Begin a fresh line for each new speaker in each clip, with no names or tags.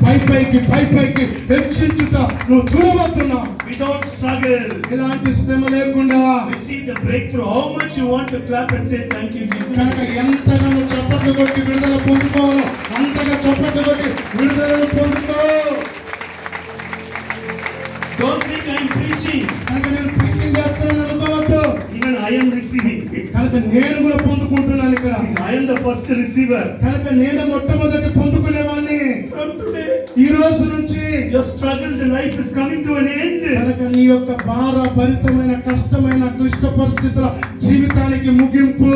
పైకి హెచ్చించుట నువ్వు చూడబోతున్నావు.
Without struggle,
ఇలాంటి శ్రమ లేకుండా
receive the breakthrough. How much you want to clap and say thank you, Jesus?
కనుక ఎంతగా నువ్వు చప్పట్లు కొట్టి విడుదల పొందుకోవాలో అంతగా చప్పట్లు కొట్టి విడుదలను పొందుకో.
Don't think I am preaching.
కనుక నేను ప్రీచింగ్ చేస్తున్నాను అనుకోవద్దు.
Even I am receiving.
కనుక నేను కూడా పొందుకుంటున్నాను ఇక్కడ.
I am the first receiver.
కనుక నేను మొట్టమొదటి పొందుకునేవాడిని.
From today,
ఈ రోజు నుంచి
your struggled life is coming to an end.
కనుక నీ యొక్క భారభరితమైన కష్టమైన క్లిష్ట పరిస్థితుల జీవితానికి ముగింపు.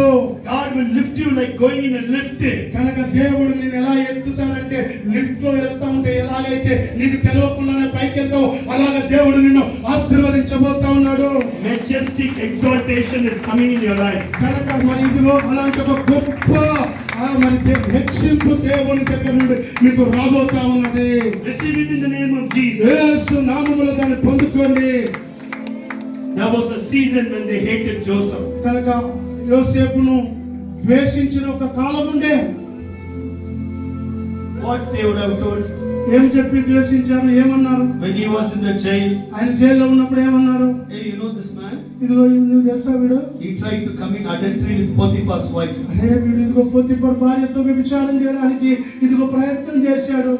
God will lift you like going in a lift.
కనుక దేవుడు నిన్ను ఎలా ఎత్తుతాడంటే లిఫ్ట్ లో వెళ్తా ఉంటే ఎలాగైతే నీకు తెలియకుండానే పైకి వెళ్తావు అలాగే దేవుడు నిన్ను ఆశీర్వదించబోతా ఉన్నాడు.
Majestic exaltation is coming in your life.
కనుక మరి ఇదిగో అలాంటి ఒక గొప్ప మరి హెచ్చింపు దేవుని దగ్గర నుండి మీకు రాబోతా ఉన్నది.
Receive it in the name of Jesus.
యేసు నామములో దాన్ని పొందుకోండి.
There was a season when they hated Joseph.
కనుక యోసేపును ద్వేషించిన ఒక కాలం ఉండే.
What they would have told
ఏం చెప్పి ద్వేషించారు, ఏమన్నారు?
when he was in the jail.
ఆయన జైల్లో ఉన్నప్పుడు ఏమన్నారు?
Hey, you know this man?
ఇదిగో నువ్వు తెలుసా వీడు?
He tried to commit adultery with Potiphar's wife.
అరే వీడు ఇదిగో పొతిఫర్ భార్యతో వ్యభిచారం చేయడానికి ఇదిగో ప్రయత్నం చేశాడు.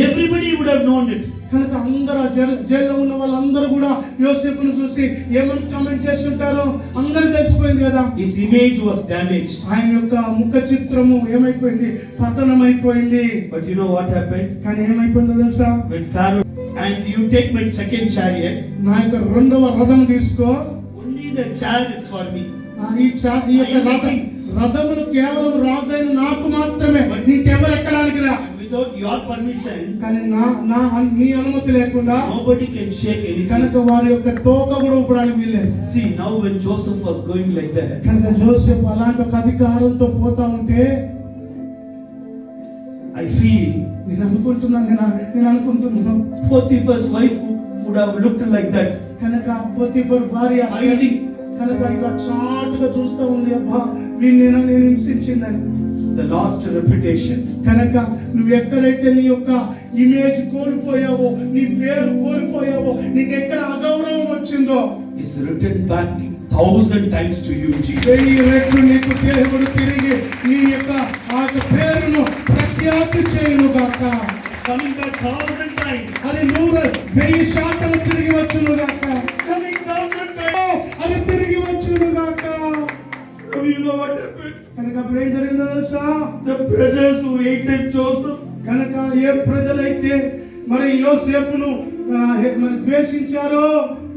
Everybody would have known it.
కనుక అందరూ జైల్లో ఉన్న వాళ్ళందరూ కూడా యోసేపును చూసి ఏమని కామెంట్ చేసి ఉంటారో అందరికి తెలిసిపోయింది కదా.
His image was damaged.
ఆయన యొక్క ముఖ చిత్రము ఏమైపోయింది, పతనమైపోయింది.
But you know what happened?
కానీ ఏమైపోయిందో తెలుసా?
When Pharaoh and you take my second chariot,
నా యొక్క రెండవ రథం తీసుకో,
only the chariot is for me.
ఈ యొక్క రథమును కేవలం రాజైన నాకు మాత్రమే, ఇంకెవరు ఎక్కడానికి రా.
Without your permission,
కానీ నీ అనుమతి లేకుండా
nobody can shake anything.
కనుక వారి యొక్క తోక కూడా ఊపడానికి వీల్లేదు.
See, now when Joseph was going like that,
కనుక జోసెఫ్ అలాంటి ఒక అధికారంతో పోతా ఉంటే
I feel
నేను అనుకుంటున్నాను
Potiphar's wife would have looked like that.
కనుక పోతిఫర్ భార్య
Hiding.
కనుక ఇలా చాటుగా చూస్తూ ఉంది, అబ్బా వీళ్ళు నేను హింసించిందని.
The lost reputation.
కనుక నువ్వు ఎక్కడైతే నీ యొక్క ఇమేజ్ కోల్పోయావో, నీ పేరు కోల్పోయావో, నీకు ఎక్కడ అగౌరవం వచ్చిందో
is written back 1,000 times to you, Jesus.
1000 రెట్లు నీకు దేవుడు తిరిగి నీ యొక్క ఆ పేరును ప్రఖ్యాతి చేయును గాక.
Coming back 1,000 times.
అది 100% తిరిగి వచ్చును గాక.
Coming 1,000 times.
అది తిరిగి వచ్చును గాక.
So you know what happened?
కనుక అప్పుడు ఏం జరిగిందో తెలుసా?
The brothers who hated Joseph,
కనుక ఏ ప్రజలైతే మరి యోసేపును మరి ద్వేషించారో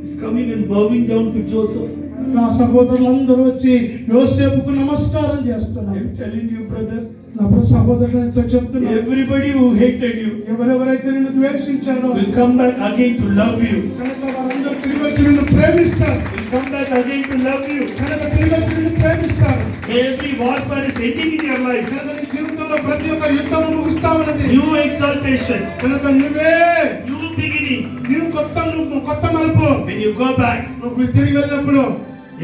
is coming and bowing down to Joseph.
నా సహోదరులందరూ వచ్చి యోసేపుకు నమస్కారం చేస్తున్నారు.
I'm telling you, brother,
నా సహోదరులతో చెప్తున్నా,
everybody who hated you
ఎవరెవరైతే నిన్ను ద్వేషించారో
will come back again to love you.
కనుక వారందరూ తిరిగి వచ్చి నిన్ను ప్రేమిస్తారు.
Will come back again to love you.
కనుక తిరిగి వచ్చి నిన్ను ప్రేమిస్తారు.
Every warfare is ending in your life.
కనుక నీ జీవితంలో ప్రతి ఒక్క యుద్ధం ముగుస్తా ఉన్నది.
New exaltation.
కనుక నువ్వే
New beginning.
నువ్వు కొత్త మలుపు.
When you go back,
నువ్వు తిరిగి వెళ్ళినప్పుడు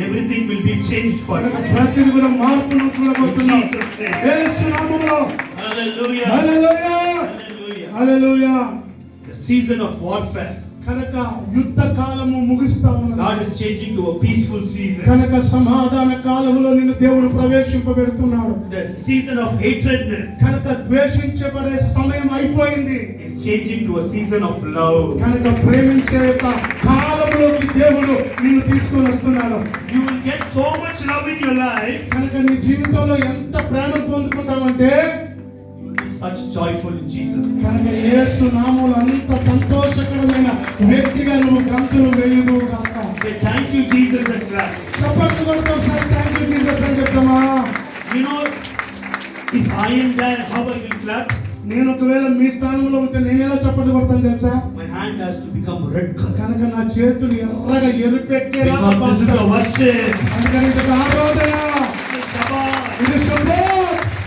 everything will be changed for you.
ప్రతిది కూడా మార్పును చూడబోతున్నావు.
In Jesus' name.
యేసు నామములో.
Hallelujah.
Hallelujah.
Hallelujah.
Hallelujah.
The season of warfare.
కనుక యుద్ధ కాలము ముగిస్తా ఉన్నది.
God is changing to a peaceful season.
కనుక సమాధాన కాలములో నిన్ను దేవుడు ప్రవేశింపబెడుతున్నాడు.
The season of hatredness
కనుక ద్వేషించబడే సమయం అయిపోయింది.
is changing to a season of love.
కనుక ప్రేమించే కాలములోకి దేవుడు నిన్ను తీసుకొని వస్తున్నాడు.
You will get so much love in your life.
కనుక నీ జీవితంలో ఎంత ప్రేమ పొందుకుంటావంటే
You will be such joyful in Jesus.
కనుక యేసు నామములో అంత సంతోషకరమైన వ్యక్తిగా నువ్వు గంతులు వేయుదు గాక.
Say thank you, Jesus, and clap.
చప్పట్లు కొడుతూ ఒకసారి థాంక్యూ జీసస్ అని చెప్తామా?
You know, if I am there, how I will clap?
నేను ఒకవేళ మీ స్థానంలో ఉంటే నేను ఎలా చప్పట్లు కొడతాను తెలుసా?
My hand has to become red color.
కనుక నా చేతులు ఎర్రగా ఎరుపెట్టేలా
Because this is a worship.
అందుకని ఇది ఒక ఆరాధన.
It's Shabbat.
ఇది శుభ్రం.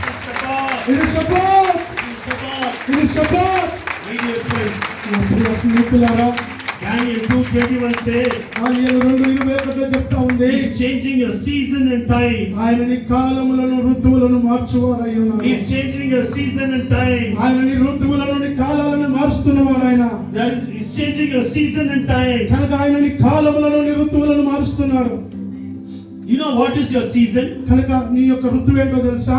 It's Shabbat.
ఇది శుభ్రం.
It's Shabbat.
ఇది శుభ్రం.
My dear friends,
నా ప్రియ స్నేహితులారా,
Daniel 2:21 says,
దానియేలు 2:21 చెప్తా ఉంది,
He's changing your season and time.
ఆయన నీ కాలములను ఋతువులను మార్చువారై ఉన్నారు.
He's changing your season and time.
ఆయన నీ ఋతువులను నీ కాలాలను మారుస్తున్నవాడు ఆయన.
He's changing your season and time.
కనుక ఆయన నీ కాలములను నీ ఋతువులను మారుస్తున్నాడు.
You know what is your season?
కనుక నీ యొక్క ఋతువు ఏంటో తెలుసా?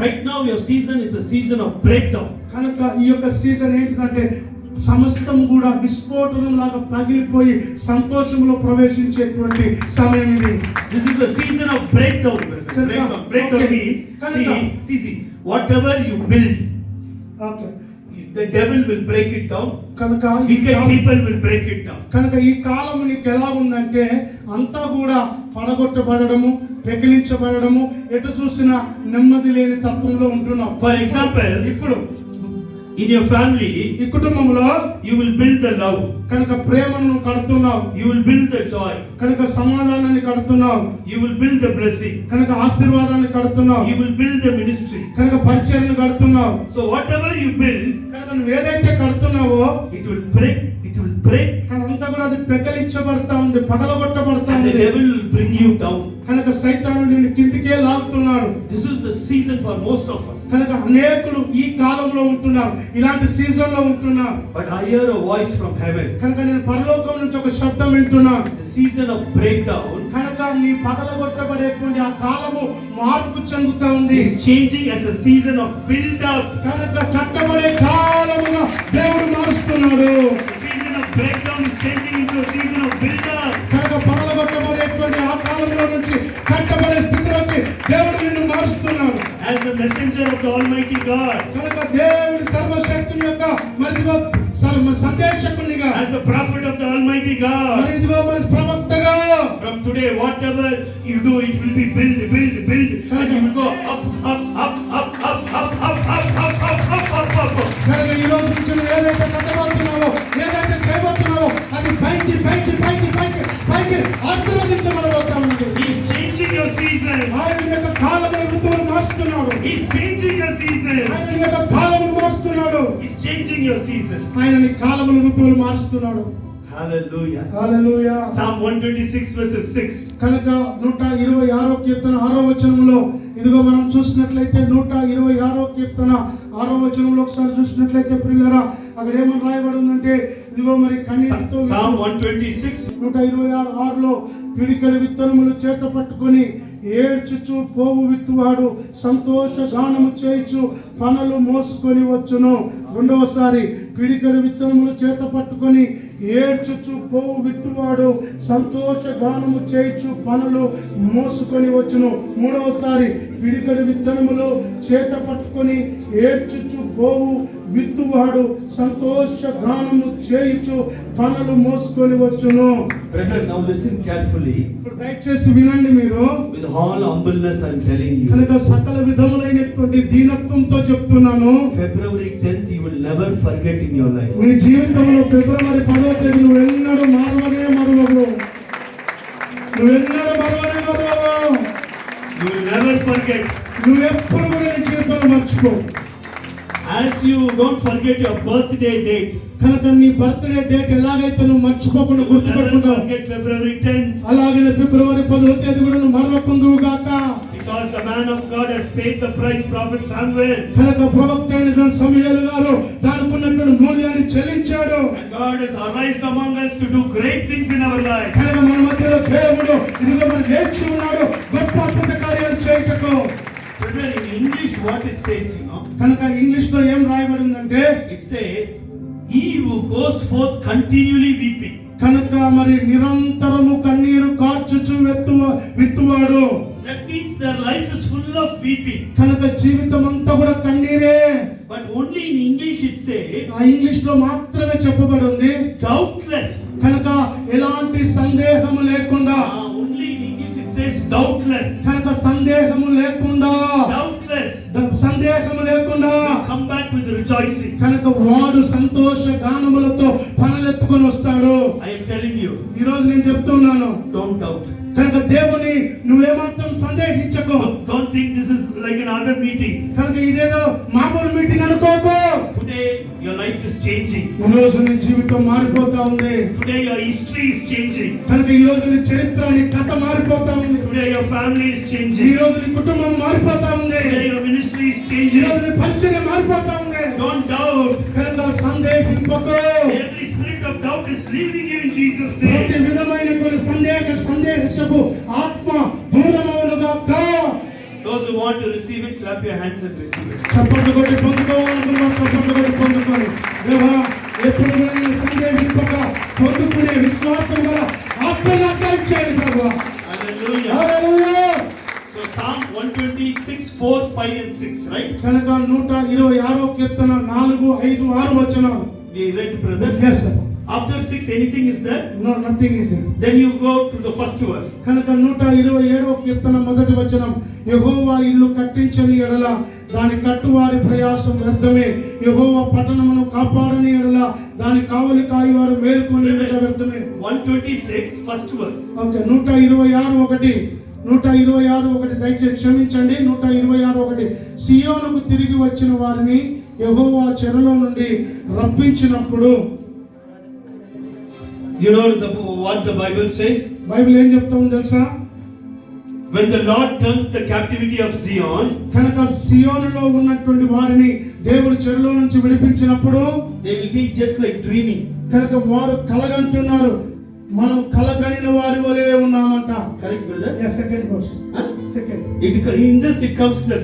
Right now your season is a season of breakdown.
కనుక ఈ యొక్క సీజన్ ఏంటంటే సమస్తం కూడా విస్ఫోటనం లాగా పగిలిపోయి సంతోషంలో ప్రవేశించేటువంటి సమయం ఇది.
This is a season of breakdown. Breakdown means see whatever you build, the devil will break it down.
కనుక
wicked people will break it down.
కనుక ఈ కాలం నీకు ఎలా ఉందంటే అంతా కూడా పడగొట్టబడము, పెకిలించబడము, ఎటు చూసినా నెమ్మది లేని తత్వంలో ఉంటున్నాం.
For example,
ఇప్పుడు
in your family,
ఈ కుటుంబంలో
you will build the love,
కనుక ప్రేమను కడుతున్నావు,
you will build the joy,
కనుక సమాధానాన్ని కడుతున్నావు,
you will build the blessing,
కనుక ఆశీర్వాదాన్ని కడుతున్నావు,
you will build the ministry.
కనుక పరిచర్యను కడుతున్నావు.
So whatever you build,
కనుక నువ్వు ఏదైతే కడుతున్నావో
it will break.
అదంతా కూడా అది పెకలించబడతా ఉంది, పగలగొట్టబడతా
And the
ఉంది.
devil will bring you down.
కనుక సైతాను నిన్ను కిందికే లాగుతున్నాడు.
This is the season for most of us.
కనుక అనేకులు ఈ కాలంలో ఉంటున్నారు, ఇలాంటి సీజన్ లో ఉంటున్నారు.
But I hear a voice from heaven.
కనుక నేను పరలోకం నుంచి ఒక శబ్దం వింటున్నాను.
The season of breakdown
కనుక నీ పగలగొట్టబడేటువంటి ఆ కాలము మార్పు చెందుతా ఉంది.
is changing as a season of build up.
కనుక కట్టబడే కాలముగా దేవుడు మారుస్తున్నాడు.
The season of breakdown is changing into a season of build up.
కనుక పగలగొట్టబడేటువంటి ఆ కాలంలో నుంచి కట్టబడే స్థితిలోకి దేవుడు నిన్ను మారుస్తున్నాడు.
As the messenger of the Almighty God,
కనుక దేవుడి సర్వశక్తుని యొక్క మరిదిగో సందేశకునిగా,
as the prophet of the Almighty God,
మరిదిగో మరి ప్రవక్తగా,
from today whatever you do, it will be build, and you will go up.
కనుక ఈ రోజు నుంచి నువ్వు ఏదైతే కట్టబోతున్నావో, ఏదైతే చేయబోతున్నావో అది పైకి ఆశీర్వదించబడబోతా ఉంది.
He is changing your season.
ఆయన యొక్క కాలమును ఋతువును మార్చుతున్నాడు.
He is changing your season.
ఆయన యొక్క కాలమును మార్చుతున్నాడు.
He is changing your season.
ఆయన నీ కాలమును ఋతువులు మార్చుతున్నాడు.
Hallelujah.
హల్లెలూయా.
Psalm 126 verses 6.
కనుక 126వ కీర్తన 6వ వచనంలో ఇదిగో మనం చూసినట్లయితే 126వ కీర్తన 6వ వచనంలో ఒకసారి చూసినట్లయితే ప్రియులారా అక్కడ ఏమని రాయబడి ఉందంటే ఇదిగో మరి కన్నీటితో
Psalm 126
126:6లో పిడికెడు విత్తనములు చేత పట్టుకొని ఏడ్చుచు పోవు విత్తువాడు సంతోష గానము చేయుచు పనులు మోసుకొని వచ్చును. రెండవసారి పిడికెడు విత్తనములు చేత పట్టుకొని ఏడ్చుచు పోవు విత్తువాడు సంతోష గానము చేయుచు పనులు మోసుకొని వచ్చును. మూడవసారి పిడికెడు విత్తనములు చేత పట్టుకొని ఏడ్చుచు పోవు విత్తువాడు సంతోష గానము చేయుచు పనులు మోసుకొని వచ్చును.
Brother, now listen carefully.
ఇప్పుడు దయచేసి వినండి మీరు.
With all humbleness I'm telling you.
కనుక సకల విధములైనటువంటి దీనత్వంతో చెప్తున్నాను.
February 10th you will never forget in your life.
నీ జీవితంలో ఫిబ్రవరి 10వ తేదీ నువ్వు ఎన్నడూ మరువవు.
You will never forget.
నువ్వు ఎప్పుడు కూడా నీ జీవితంలో మర్చిపో.
As you don't forget your birthday date.
కనుక నీ బర్త్డే డేట్ ఎలాగైతే నువ్వు మర్చిపోకుండా గుర్తుపెట్టుకుంటావు,
forget February 10th.
అలాగే ఫిబ్రవరి 10వ తేదీ కూడా నువ్వు మరవకుందువు గాక.
Because the man of God has paid the price, Prophet Samuel.
కనుక ప్రవక్త అయినటువంటి సమూయేలు గారు దానికి ఉన్నటువంటి మూల్యాన్ని చెల్లించాడు.
And God has arisen among us to do great things in our life.
కనుక మన మధ్యలో దేవుడు ఇదిగో మరి లేచి ఉన్నాడు గొప్ప అద్భుత కార్యాలు చేయుటకు.
Brother, in English what it says, you know?
కనుక ఇంగ్లీష్ లో ఏం రాయబడి ఉందంటే
It says, he who goes forth continually weeping.
కనుక మరి నిరంతరము కన్నీరు కార్చుచు విత్తువాడు.
That means their life is full of weeping.
కనుక జీవితం అంతా కూడా కన్నీరే.
But only in English it says,
ఆ ఇంగ్లీష్ లో మాత్రమే చెప్పబడి ఉంది
doubtless.
కనుక ఎలాంటి సందేహము లేకుండా.
Only in English it says doubtless.
కనుక సందేహము లేకుండా,
Doubtless.
సందేహము లేకుండా
Come back with rejoicing.
కనుక వాడు సంతోష గానములతో పనులెత్తుకొని వస్తాడు.
I am telling you,
ఈ రోజు నేను చెప్తున్నాను,
don't doubt.
కనుక దేవుని నువ్వేమాత్రం సందేహించకు.
Don't think this is like another meeting.
కనుక ఇదేదో మామూలు మీటింగ్ అనుకోకు.
Today your life is changing.
ఈ రోజు నీ జీవితం మారిపోతా ఉంది.
Today your history is changing.
కనుక ఈ రోజు నీ చరిత్ర, నీ కథ మారిపోతా ఉంది.
Today your family is
ఈ
changing.
రోజు నీ కుటుంబం మారిపోతా ఉంది.
Today your ministry is
ఈ
changing.
రోజు నీ పరిచర్య మారిపోతా ఉంది.
Don't doubt.
కనుక సందేహింపకు.
leaving you in Jesus'
ప్రతి
name.
విధమైనటువంటి సందేహపు ఆత్మ దూరమవునుగాక.
Those who want to receive it, clap your hands and receive it.
చప్పట్లు కొట్టి పొందుకోవాలనుకున్నాం, చప్పట్లు కొట్టి పొందుకోవాలి. దేవా, ఎప్పుడు కూడా నేను సందేహింపక పొందుకునే విశ్వాసం గల ఆత్మ నాకు ఇచ్చేయండి ప్రభువా.
Hallelujah.
Hallelujah.
So Psalm 126, 4, 5 and 6, right?
కనుక 126వ కీర్తన 4, 5, 6 వచనాలు.
We read, brother.
Yes, sir.
After 6, anything is there?
No, nothing is there.
Then you go to the first verse.
కనుక 127వ కీర్తన మొదటి వచనం, యెహోవా ఇల్లు కట్టించని ఎడల దాని కట్టువారి ప్రయాసం వ్యర్థమే, యెహోవా పట్టణమును కాపాడని ఎడల దాని కావలి కాయువారు మేలుకొని వ్యర్థమే.
126, first verse.
ఓకే, 126:1 దయచేసి క్షమించండి. 126:1 సియోనుకు తిరిగి వచ్చిన వారిని యెహోవా చెరలో నుండి రప్పించినప్పుడు.
You know what the Bible says?
Bible ఏం చెప్తామో తెలుసా?
When the Lord turns the captivity of Zion,
కనుక సియోనులో ఉన్నటువంటి వారిని దేవుడు చెరలో నుంచి విడిపించినప్పుడు
they will be just like dreaming.
కనుక వారు కలగంటున్నారు, మనం కలగనిన వారి వలె ఉన్నామంట.
Correct, brother?
Yes, second verse.
Huh?
Second.
In this it comes to the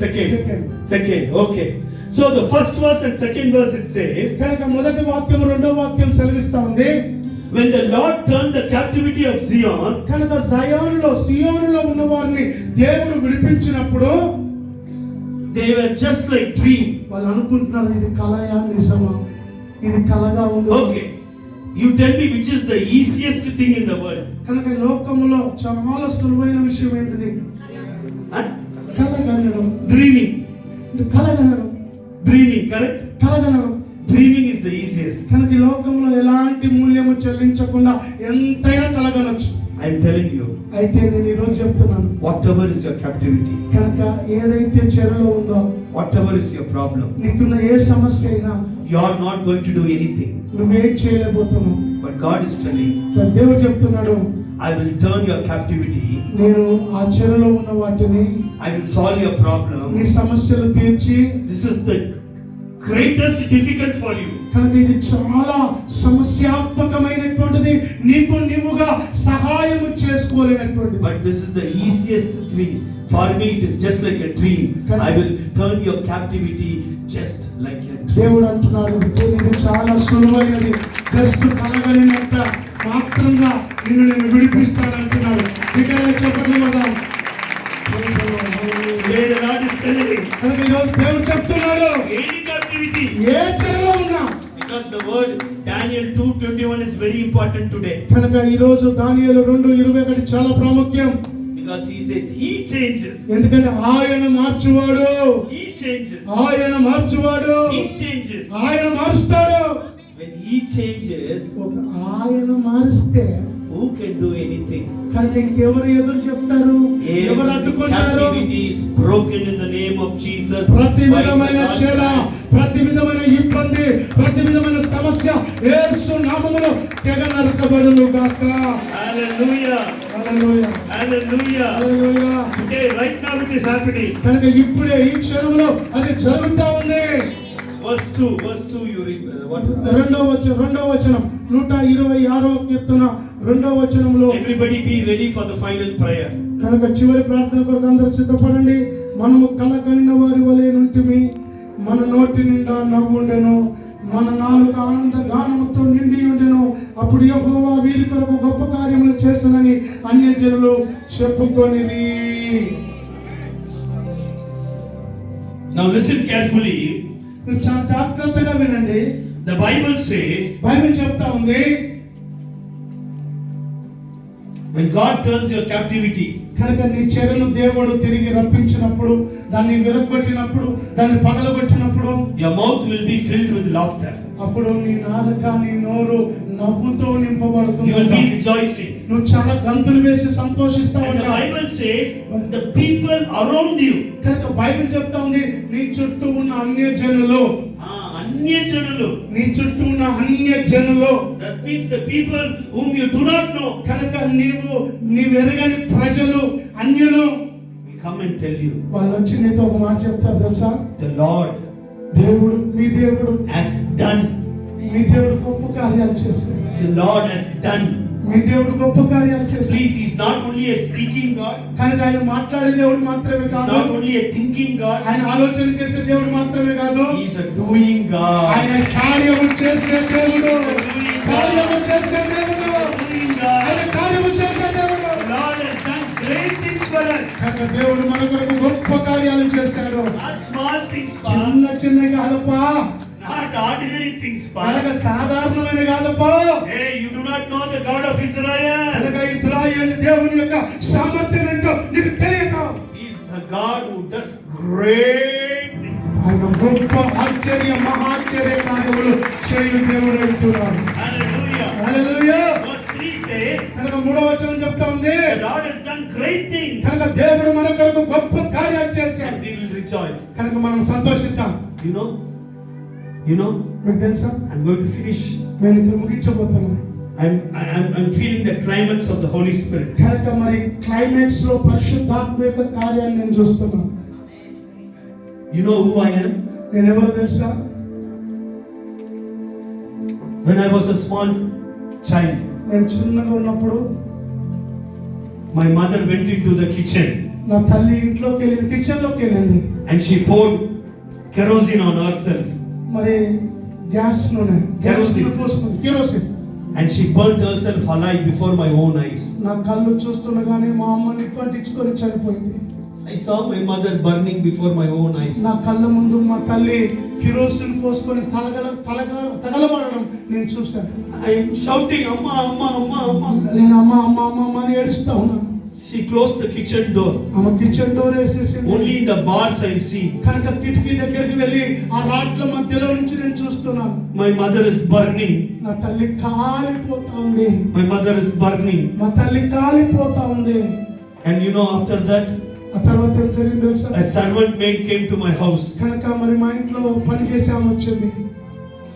second. Okay. So the first verse and second verse it says,
కనుక మొదటి వాక్యం రెండో వాక్యం సెలవిస్తా ఉంది.
when the Lord turned the captivity of Zion,
కనుక సియోనులో ఉన్న వారిని దేవుడు విడిపించినప్పుడు
they were just like dream.
వాళ్ళు అనుకుంటున్నారు, ఇది కలయా నిజమా, ఇది కలగా ఉంది.
Okay, you tell me which is the easiest thing in the world?
కనుక ఈ లోకంలో చాలా సులువైన విషయం ఏంటిది?
Huh?
కలగనడం.
Dreaming.
కలగనడం.
Dreaming, correct?
కలగనడం.
Dreaming is the easiest.
కనుక ఈ లోకంలో ఎలాంటి మూల్యము చెల్లించకుండా ఎంతైనా కలగనొచ్చు.
I am telling you,
అయితే నేను ఈరోజు చెప్తున్నాను,
whatever is your captivity,
కనుక ఏదైతే చెరలో ఉందో,
whatever is your problem,
నీకున్న ఏ సమస్య అయినా
you are not going to do anything.
నువ్వేం చేయలేకపోతున్నావు.
But God is telling,
దేవుడు చెప్తున్నాడు,
I will turn your captivity,
నేను ఆ చెరలో ఉన్న వాటిని,
I will solve your problem.
నీ సమస్యలు తీర్చి,
This is the greatest difficult for you.
కనుక ఇది చాలా సమస్యాత్మకమైనటువంటిది, నీకు నీవుగా సహాయము చేసుకోలేనటువంటిది.
But this is the easiest thing. For me it is just like a dream. I will turn your captivity just like a dream.
దేవుడు అంటున్నాడు, ఇది చాలా సులువైనది, జస్ట్ కలగలినంత మాత్రంగా నిన్ను నేను విడిపిస్తానంటున్నాడు. ఇక్కడ చెప్పండి కదా,
Today the Lord is telling,
కనుక ఈరోజు దేవుడు చెప్తున్నాడు,
any captivity,
ఏ చెరలో ఉన్నా.
because the word Daniel 2:21 is very important today.
కనుక ఈరోజు దానియేలు 2:21 చాలా ప్రాముఖ్యం.
Because he says he changes.
ఎందుకంటే ఆయన మార్చువాడు,
He changes.
ఆయన మార్చువాడు,
He changes.
ఆయన మారుస్తాడు.
When he changes,
ఆయన మారిస్తే
who can do anything?
కనుక ఇంకెవరు ఎదురు చెప్తారు, ఎవరు అడ్డుకుంటారు?
Captivity is broken in the name of Jesus.
ప్రతి విధమైన చెర, ప్రతి విధమైన ఇబ్బంది, ప్రతి విధమైన సమస్య యేసు నామములో తెగ నరకబడును గాక.
Hallelujah.
Hallelujah.
Hallelujah.
Hallelujah.
Today, right now it is happening.
కనుక ఇప్పుడే ఈ క్షణంలో అది జరుగుతా ఉంది.
Verse 2 you read. What is that?
రెండో వచనం 126వ కీర్తన 2వ వచనంలో,
Everybody be ready for the final prayer.
కనుక చివరి ప్రార్థన కొరకు అందరూ సిద్ధపడండి. మనము కలకనిన వారి వలె నుంటిమి, మన నోటి నిండా నవ్వుండెను, మన నాలుక ఆనంద గానముతో నిండి ఉండెను. అప్పుడు యెహోవా వీరి కొరకు గొప్ప కార్యములు చేసనని అన్యజనులు చెప్పుకొనిరి.
Now listen carefully.
మీరు చాలా జాగ్రత్తగా వినండి.
The Bible says,
బైబిల్ చెప్తా ఉంది,
when God turns your captivity,
కనుక నీ చెరను దేవుడు తిరిగి రప్పించినప్పుడు, దాన్ని విరగొట్టినప్పుడు, దాన్ని పగలగొట్టినప్పుడు,
your mouth will be filled with laughter.
అప్పుడు నీ నాలుక, నీ నోరు నవ్వుతో నింపబడుతుంది.
You will be rejoicing.
నువ్వు చాలా గంతులు వేసి సంతోషిస్తావు.
And the Bible says, the people around you,
కనుక బైబిల్ చెప్తా ఉంది, నీ చుట్టూ ఉన్న అన్యజనులు,
అన్యజనులు,
నీ చుట్టూ ఉన్న అన్యజనులు,
that means the people whom you do not know,
కనుక నీవెరగని ప్రజలు, అన్యులు
will come and tell you,
వాళ్ళు వచ్చి నీతో ఒక మాట చెప్తారు తెలుసా?
the Lord
దేవుడు, నీ దేవుడు
has done
మీ దేవుడు గొప్ప కార్యాలు చేశాడు.
The Lord has done.
మీ దేవుడు గొప్ప కార్యాలు చేశాడు.
Please, He's not only a speaking God.
కనుక ఆయన మాట్లాడే దేవుడు మాత్రమే
He's
కాదు,
not only a thinking God.
ఆయన ఆలోచన చేసే దేవుడు మాత్రమే కాదు,
He's a doing God.
ఆయన కార్యము చేసే దేవుడు. కార్యము చేసే దేవుడు.
Doing God.
ఆయన కార్యము చేసే దేవుడు.
The Lord has done great things for us.
కనుక దేవుడు మన కొరకు గొప్ప కార్యాలు చేశాడు.
Not small things, Pa.
చిన్న చిన్న కాదప్పా,
Not ordinary things,
కనుక
Pa.
సాధారణమైన కాదప్పా.
Hey, you do not know the God of Israel.
కనుక ఇశ్రాయేలు దేవుని యొక్క సామర్థ్యం ఏంటో నీకు తెలియదు.
He's the God who does great things.
ఆయన గొప్ప ఆశ్చర్య మహాశ్చర్య కార్యములు చేయు దేవుడు అంటున్నాడు.
Hallelujah.
హల్లెలూయా.
Verse 3 says,
కనుక 3వ వచనం చెప్తా ఉంది,
the Lord has done great things,
కనుక దేవుడు మన కొరకు గొప్ప కార్యాలు చేశాడు.
and we will rejoice.
కనుక మనం సంతోషిద్దాం.
You know,
మీకు తెలుసా,
I'm going to finish.
నేను ఇప్పుడు ముగించబోతున్నాను.
I'm feeling the climax of the Holy Spirit.
కనుక మరి క్లైమాక్స్ లో పరిశుద్ధాత్మ యొక్క కార్యాన్ని నేను చూస్తున్నాను.
You know who I am?
నేను ఎవరో తెలుసా?
When I was a small child,
నేను చిన్నగా ఉన్నప్పుడు
my mother went into the kitchen
నా తల్లి ఇంట్లోకి వెళ్ళింది, కిచెన్ లోకి వెళ్ళింది.
and she poured kerosene on herself,
మరి గ్యాస్ నూనె, గ్యాస్
కెరోసిన్.
పోసుకుంది, kerosene.
and she burnt herself alive before my own eyes.
నా కళ్ళు చూస్తుండగానే మా అమ్మ నిప్పంటించుకొని చనిపోయింది.
I saw my mother burning before my own eyes.
నా కళ్ళ ముందు మా తల్లి కిరోసిన్ పోసుకొని తగలబడడం నేను చూశాను.
I am shouting, Amma, Amma, Amma, Amma.
నేను అమ్మ అమ్మ అమ్మ అమ్మ అని ఏడుస్తా ఉన్నాను.
She closed the kitchen door.
ఆమె కిచెన్ డోర్ వేసేసింది.
Only in the bars I am seeing.
కనుక కిటికీ దగ్గరికి వెళ్ళి ఆ రాట్ల మధ్యలో నుంచి నేను చూస్తున్నాను.
My mother is burning.
నా తల్లి కాలిపోతా ఉంది.
My mother is burning.
మా తల్లి కాలిపోతా ఉంది.
And you know, after that,
ఆ తర్వాత ఏం జరిగింది తెలుసా?
a servant maid came to my house
కనుక మరి మా ఇంట్లో పని చేసే ఆమె వచ్చింది.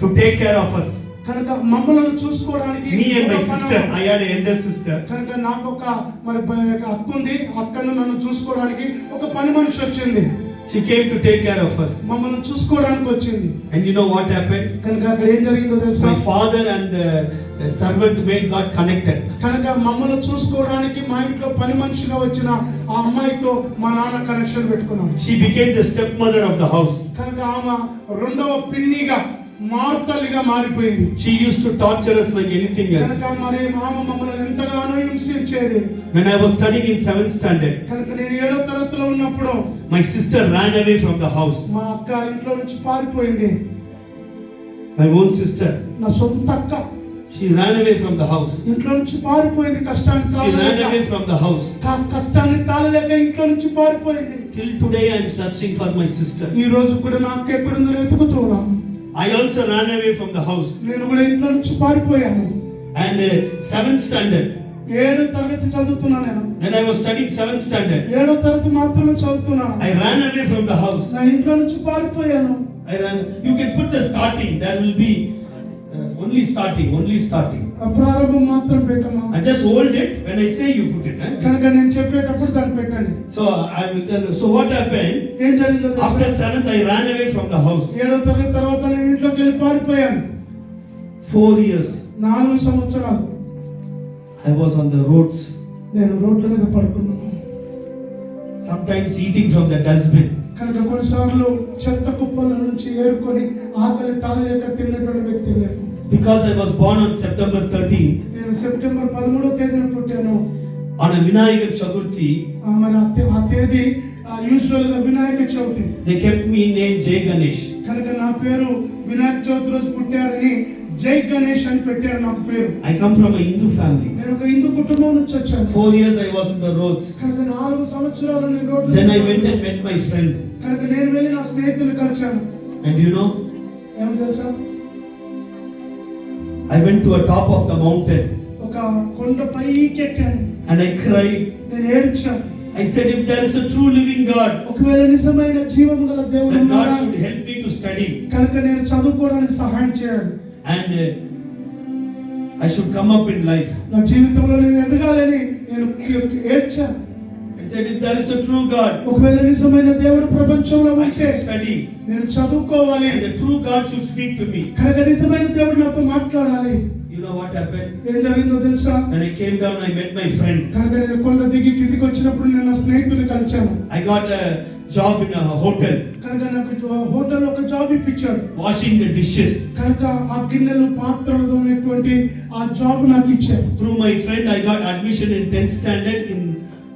to take care of us.
కనుక మమ్మల్ని చూసుకోవడానికి
Me and my
ఒక పని-
sister, I had an elder sister.
కనుక నాకు ఒక మరి అక్క ఉంది. అక్కను నన్ను చూసుకోవడానికి ఒక పని మనిషి వచ్చింది.
She came to take care of us.
మమ్మల్ని చూసుకోవడానికి వచ్చింది.
And you know what happened?
కనుక అక్కడ ఏం జరిగిందో తెలుసా?
My father and the servant maid got connected.
కనుక మమ్మల్ని చూసుకోవడానికి మా ఇంట్లో పని మనిషిగా వచ్చిన ఆ అమ్మాయితో మా నాన్న కనెక్షన్ పెట్టుకున్నాం.
She became the stepmother of the house.
కనుక ఆమె రెండవ పిన్నిగా మార్తల్లిగా మారిపోయింది.
She used to torture us like anything else.
కనుక మరి మామ మమ్మల్ని ఎంతగానో హింసించేది.
When I was studying in 7th standard,
కనుక నేను 7వ తరగతిలో ఉన్నప్పుడు
my sister ran away from the house.
మా అక్క ఇంట్లో నుంచి పారిపోయింది.
My own sister.
నా సొంత అక్క
She ran away from the house.
ఇంట్లో నుంచి పారిపోయింది. కష్టాన్ని
She ran away
తాళలేక,
from the house.
కష్టాన్ని తాళలేక ఇంట్లో నుంచి పారిపోయింది.
Till today I am searching for my sister.
ఈ రోజు కూడా నాకు ఎక్కడుందో వెతుకుతూ ఉన్నాను.
I also ran away from the house.
నేను కూడా ఇంట్లో నుంచి పారిపోయాను.
And 7th standard,
7వ తరగతి చదువుతున్నాను నేను.
when I was studying 7th standard,
7వ తరగతి మాత్రమే చదువుతున్నాను.
I ran away from the house.
నా ఇంట్లో నుంచి పారిపోయాను.
You can put the starting. There will be only starting.
ఆ ప్రారంభం మాత్రం పెట్టమా.
I just hold it. When I say you put it.
కనుక నేను చెప్పేటప్పుడు దాన్ని పెట్టండి.
So I will tell you. So what happened?
ఏం జరిగిందో
After
తెలుసా?
7th, I ran away from the house.
7వ తరగతి తర్వాత నేను ఇంట్లోకి వెళ్ళి పారిపోయాను.
4 years.
4 సంవత్సరాలు
I was on the roads.
నేను రోడ్ల మీద పడుకున్నాను.
Sometimes eating from the dustbin.
కనుక కొన్నిసార్లు చెత్త కుప్పల నుంచి ఏరుకొని ఆకలి తాళలేక తిన్నటువంటి వ్యక్తి నేను.
Because I was born on September 13th.
నేను సెప్టెంబర్ 13వ తేదీన పుట్టాను.
On a Vinayagar Chaturthi,
మరి ఆ తేదీ యూజువల్ గా Vinayaka Chavithi.
they kept me named Jay Ganesh.
కనుక నా పేరు వినాయక చవితి రోజు పుట్టారని జై గణేష్ అని పెట్టారు నాకు పేరు.
I come from a Hindu family.
నేను ఒక హిందూ కుటుంబం నుంచి వచ్చాను.
4 years I was in the roads.
కనుక 4 సంవత్సరాలు నేను రోడ్ల
Then I
మీద
went and met my friend.
కనుక నేను వెళ్ళి నా స్నేహితుని కలిశాను.
And you know,
ఏం తెలుసా?
I went to a top of the mountain
ఒక కొండ పైకి ఎక్కాను.
and I cried.
నేను ఏడ్చాను.
I said, if there is a true living God,
ఒకవేళ నిజమైన జీవము గల దేవుడు
then God
ఉన్నాడా,
should help me to study.
కనుక నేను చదువుకోవడానికి సహాయం చేయాలి.
And I should come up in life.
నా జీవితంలో నేను ఎదగాలని నేను ఏడ్చాను.
I said, if there is a true God,
ఒకవేళ నిజమైన దేవుడు ప్రపంచంలో
I
ఉంటే
should study.
నేను చదువుకోవాలి,
And the true God should speak to me.
కనుక నిజమైన దేవుడు నాతో మాట్లాడాలి.
You know what happened?
ఏం జరిగిందో తెలుసా?
When I came down, I met my friend.
కనుక నేను కొండ దిగి కిందికి వచ్చినప్పుడు నేను నా స్నేహితుడిని కలిశాను.
I got a job in a hotel,
కనుక నాకు హోటల్లో ఒక జాబ్ ఇప్పించాడు.
washing the dishes.
కనుక ఆ గిన్నెలు పాత్రలు తోమేటువంటి ఆ జాబ్ నాకు ఇచ్చారు.
Through my friend, I got admission in 10th standard in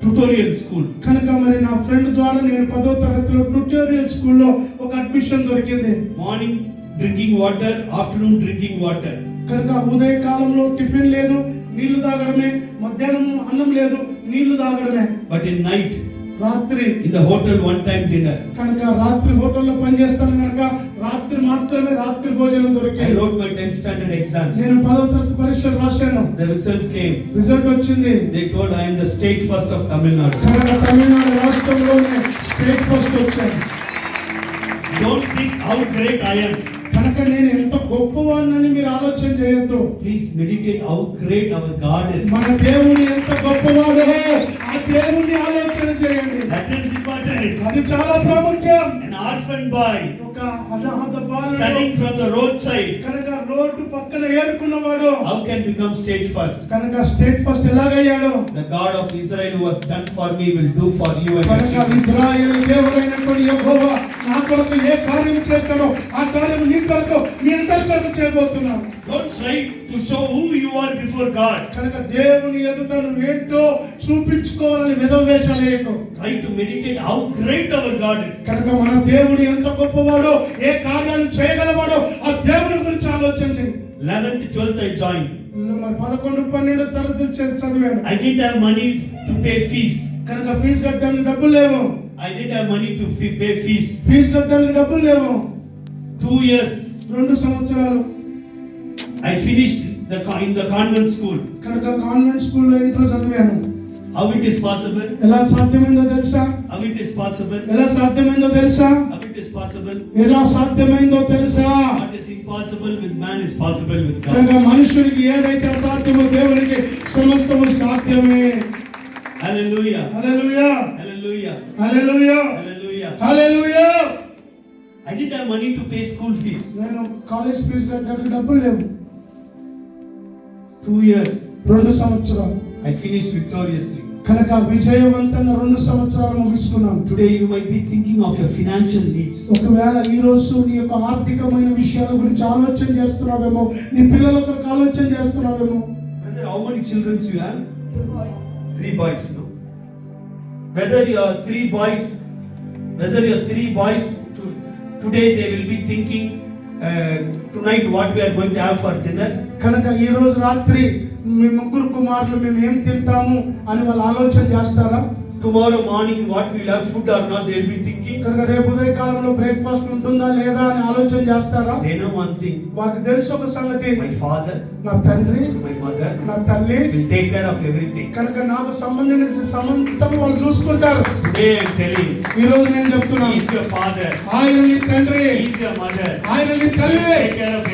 tutorial school.
కనుక మరి నా ఫ్రెండ్ ద్వారా నేను 10వ తరగతిలో ట్యూటోరియల్ స్కూల్లో ఒక అడ్మిషన్ దొరికింది.
Morning drinking water, afternoon drinking water.
కనుక ఉదయ కాలంలో టిఫిన్ లేదు, నీళ్లు తాగడమే, మధ్యాహ్నం అన్నం లేదు, నీళ్లు తాగడమే.
But in night,
రాత్రి
in the hotel, one time dinner.
కనుక రాత్రి హోటల్లో పనిచేస్తాను కనుక రాత్రి మాత్రమే రాత్రి భోజనం
I
దొరికింది.
wrote my 10th standard exam.
నేను 10వ తరగతి పరీక్షలు రాశాను.
The result came.
రిజల్ట్ వచ్చింది.
They told I am the state first of Tamil Nadu.
కనుక తమిళనాడు రాష్ట్రంలోనే స్టేట్ ఫస్ట్ వచ్చాను.
Don't think how great I am.
కనుక నేను ఎంత గొప్పవాడినని మీరు ఆలోచన చేయొద్దు.
Please meditate how great our God is.
మన దేవుడు ఎంత గొప్పవాడో ఆ దేవుణ్ణి ఆలోచన చేయండి.
That is important.
అది చాలా ప్రాముఖ్యం.
An orphan boy
ఒక అనాథ బాలుడు
standing from the roadside.
కనుక రోడ్డు పక్కన ఏరుకున్నవాడు
How can become state first?
కనుక స్టేట్ ఫస్ట్ ఎలాగయ్యాడు?
The God of Israel who has done for me will do for you and your
కనుక
children.
ఇశ్రాయేలు దేవుడైనటువంటి యెహోవా నా కొరకు ఏ కార్యం చేస్తాడో ఆ కార్యం నీ కొరకు మీ అందరి కొరకు చేయబోతున్నాడు.
Don't try to show who you are before God.
కనుక దేవుని ఎదుట నువ్వేంటో చూపించుకోవాలని విధవేషాలేయకు.
Try to meditate how great our God is.
కనుక మన దేవుడు ఎంత గొప్పవాడో ఏ కార్యాలు చేయగలవాడో ఆ దేవుని గురించి ఆలోచన చేయి.
11th, 12th I joined.
మరి 11, 12 తరగతులు చదివాను.
I didn't have money to pay fees.
కనుక ఫీజు కట్టడానికి డబ్బులు లేవు.
I didn't have money to pay fees.
Fee కట్టడానికి డబ్బులు లేవు.
2 years
2 సంవత్సరాలు
I finished in the convent school.
కనుక కాన్వెంట్ స్కూల్లో ఇంటర్ చదివాను.
How it is possible?
ఎలా సాధ్యమైందో తెలుసా?
How it is possible?
ఎలా సాధ్యమైందో తెలుసా?
How it is possible?
ఎలా సాధ్యమైందో తెలుసా?
What is impossible with man is possible with
కనుక
God.
మనుషునికి ఏదైతే అసాధ్యమో దేవునికి సమస్తము సాధ్యమే.
Hallelujah.
Hallelujah
Hallelujah.
Hallelujah
Hallelujah.
Hallelujah.
I didn't have money to pay school fees.
నేను కాలేజ్ ఫీజు కట్టడానికి డబ్బులు లేవు.
2 years
2 సంవత్సరాలు
I finished victoriously.
కనుక విజయవంతంగా 2 సంవత్సరాలు ముగించుకున్నాను.
Today you might be thinking of your financial needs.
ఒకవేళ ఈ రోజు నీ యొక్క ఆర్థికమైన విషయాల గురించి ఆలోచన చేస్తున్నావేమో, నీ పిల్లల కొరకు ఆలోచన చేస్తున్నావేమో.
Brother, how many children you have? 3 boys. No? Whether you are 3 boys, today they will be thinking tonight what we are going to have for dinner.
కనుక ఈ రోజు రాత్రి మీ ముగ్గురు కుమారులు మేము ఏం తింటాము అని వాళ్ళు ఆలోచన చేస్తారా?
Tomorrow morning what we will have food or not they will be thinking.
కనుక రేపు ఉదయ కాలంలో బ్రేక్ఫాస్ట్ ఉంటుందా లేదా అని ఆలోచన చేస్తారా?
They know one thing.
వాళ్ళకి తెలుసు ఒక సంగతి,
My father,
నా తండ్రి
my mother
నా తల్లి
will take care of everything.
కనుక నాకు సంబంధించిన సమస్తం వాళ్ళు చూసుకుంటారు.
Today I am telling you,
ఈ రోజు నేను
he
చెప్తున్నాను,
is your father,
ఆయన నీ తండ్రి,
he is your mother,
ఆయన నీ తల్లి,
take care of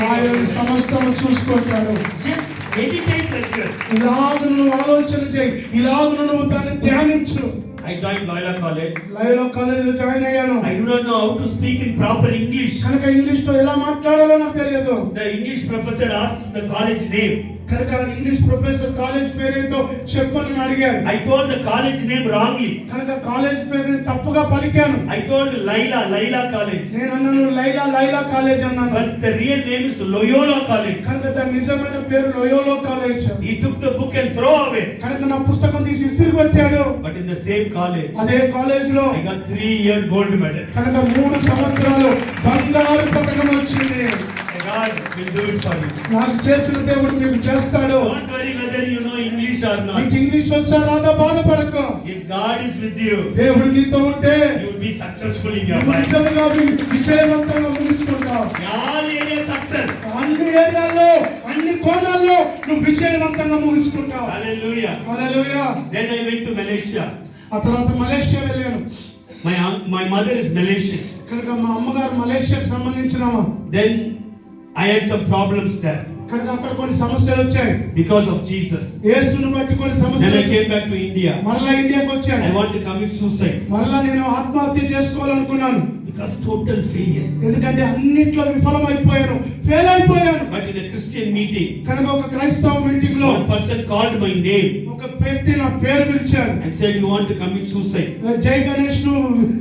ఆయన
everything.
సమస్తం చూసుకుంటాడు.
Just meditate like this.
ఇలాగ నువ్వు ఆలోచన చేయి, ఇలాగ నువ్వు దాన్ని ధ్యానించు.
I joined Loyola College.
Loyola కాలేజీలో జాయిన్ అయ్యాను.
I do not know how to speak in proper English.
కనుక ఇంగ్లీష్ లో ఎలా మాట్లాడాలో నాకు తెలియదు.
The English professor asked the college name.
కనుక ఇంగ్లీష్ ప్రొఫెసర్ కాలేజ్ పేరేంటో చెప్పని అడిగాడు.
I told the college name wrongly.
కనుక కాలేజ్ పేరుని తప్పుగా పలికాను.
I told Laila College.
నేను అన్నాను లైలా కాలేజ్ అన్నాను.
But the real name is Loyola College.
కనుక దాని నిజమైన పేరు లోయోలో college.
He took the book and throw away.
కనుక నా పుస్తకం తీసి ఇసిరి కొట్టాడు.
But in the same college,
అదే కాలేజ్ లో
I got 3-year gold medal.
కనుక 3 సంవత్సరాలు బంగారు పథకం వచ్చింది.
God will do it for you.
నాకు చేసిన దేవుడు మీకు చేస్తాడు.
Don't worry whether you know English or not.
నీకు ఇంగ్లీష్ వచ్చా రాదా బాధపడకు.
If God is with you,
దేవుడు నీతో ఉంటే
you will be successful in your
నువ్వు
life.
నిజంగా విజయవంతంగా ముగించుకుంటావు.
All area success.
అన్ని ఏరియాల్లో అన్ని కోణాల్లో నువ్వు విజయవంతంగా ముగించుకుంటావు.
Hallelujah.
Hallelujah.
Then I went to Malaysia.
ఆ తర్వాత మలేషియా వెళ్ళాను.
My mother is Malaysian.
కనుక మా అమ్మగారు మలేషియాకి సంబంధించినవా.
Then I had some problems there.
కనుక అక్కడ కొన్ని సమస్యలు వచ్చాయి
because of Jesus.
యేసును బట్టి కొన్ని
Then
సమస్యలు
I came back to India.
మరలా ఇండియాకి వచ్చాను.
I want to commit suicide
మరలా నేను ఆత్మహత్య చేసుకోవాలనుకున్నాను.
because total failure.
ఎందుకంటే అన్నిట్లో విఫలమైపోయాను, ఫెయిల్ అయిపోయాను.
But in a Christian meeting,
కనుక ఒక క్రైస్తవ మీటింగ్ లో
one person called my name
ఒక వ్యక్తి నా పేరు పిలిచాడు.
and said, "You want to commit suicide?
జై గణేష్ ను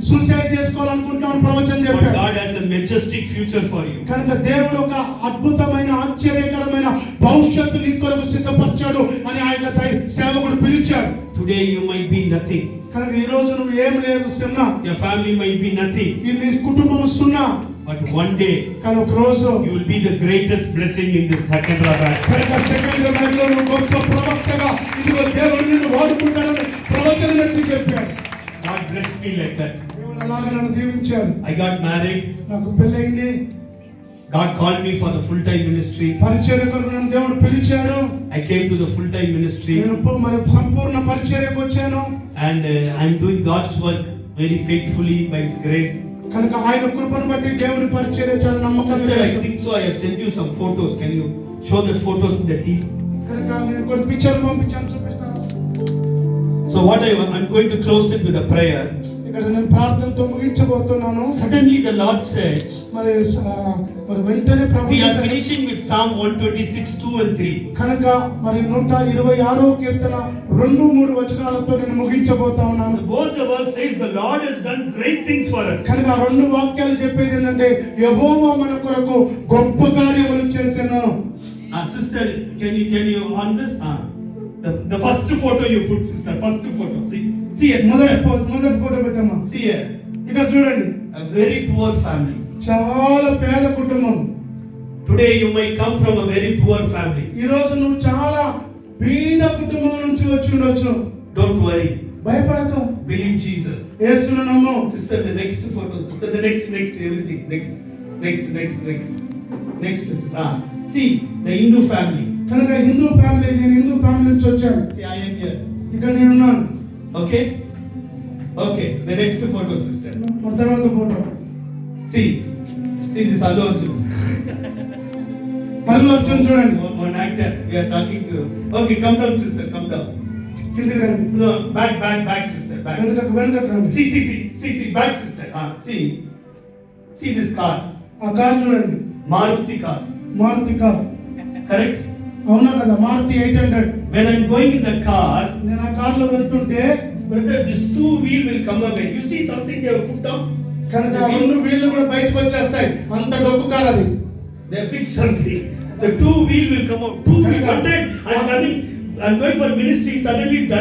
సూసైడ్ చేసుకోవాలనుకుంటున్నాను ప్రవచనం
But
చెప్పాడు.
God has a majestic future for you."
కనుక దేవుడు ఒక అద్భుతమైన ఆశ్చర్యకరమైన భవిష్యత్తు నీ కొరకు సిద్ధపరిచాడు అని ఆ యొక్క సేవకుడు పిలిచాడు.
Today you might be nothing.
కనుక ఈ రోజు నువ్వు ఏం లేదు సున్నా,
Your family might be nothing.
ఈ నీ కుటుంబం సున్నా,
But one day
కానీ ఒక రోజు
you will be the greatest blessing in this second batch.
కనుక సెకండ్ లైఫ్ లో నువ్వు గొప్ప ప్రవక్తగా ఇదిగో దేవుడు నిన్ను వాడుకుంటాడని ప్రవచనం ఎత్తి చెప్పాడు.
God blessed me like that.
దేవుడు అలాగా నన్ను దీవించాడు.
I got married.
నాకు పెళ్ళయింది.
God called me for the full-time ministry.
పరిచర్య కొరకు నన్ను దేవుడు పిలిచాడు.
I came to the full-time ministry.
నేను మరి సంపూర్ణ పరిచర్యకు వచ్చాను.
And I'm doing God's work very faithfully by His grace.
కనుక ఆయన కృపను బట్టి దేవుని పరిచర్య చాలా నమ్మకంగా
Sister, I
చేస్తాను.
think so. I have sent you some photos. Can you show the photos in the team?
కనుక నేను కొన్ని పిక్చర్లు పంపించాను, చూపిస్తాను.
So what I'm going to close it with a prayer.
ఇక్కడ నేను ప్రార్థనతో ముగించబోతున్నాను.
Suddenly the Lord said,
మరి వెంటనే
we are
Prabhu
finishing with Psalm 126, 2 and 3.
కనుక మరి 126వ కీర్తన 2-3 వచనాలతో నేను ముగించబోతా ఉన్నాను.
Both the verse says the Lord has done great things for us.
కనుక ఆ 2 వాక్యాలు చెప్పేది ఏంటంటే యెహోవా మన కొరకు గొప్ప కార్యములు చేసెను.
Sister, can you on this? The first photo you put, sister. First photo. See here.
మొదటి
Sister.
ఫోటో పెట్టమ్మా.
See here.
ఇక్కడ చూడండి.
A very poor family.
చాలా పేద కుటుంబం.
Today you might come from a very poor family.
ఈ రోజు నువ్వు చాలా పేద కుటుంబం నుంచి వచ్చి ఉండొచ్చు.
Don't worry.
భయపడకు.
Believe Jesus.
యేసును నమ్ము.
Sister, the next photo. Sister, the next everything. Next. See the Hindu family.
కనుక హిందూ ఫ్యామిలీ, నేను హిందూ ఫ్యామిలీ నుంచి వచ్చాను.
See, I am here.
ఇక్కడ నేనున్నాను.
Okay. The next photo, sister.
మరి తర్వాత photo.
See this Allu Arjun.
Allu Arjun చూడండి.
One actor we are talking to. Okay, come down, sister. Come down.
కిందికి రండి.
No, back, sister. Back.
వెనుకకు రండి.
See, back, sister. See this car.
ఆ car చూడండి.
Maruti car.
Maruti car.
Correct?
అవునా కదా, Maruti 800.
When I'm going in the car,
నేను ఆ కార్ లో వెళ్తుంటే
brother, this 2 wheel will come away. You see something they have put down?
కనుక 2 వీళ్ళు కూడా బయటకు వచ్చేస్తాయి. అంత డొక్కు కార్ అది.
They have fixed something. The 2 wheel will come out. 2 wheel. I'm going for ministry. Suddenly, da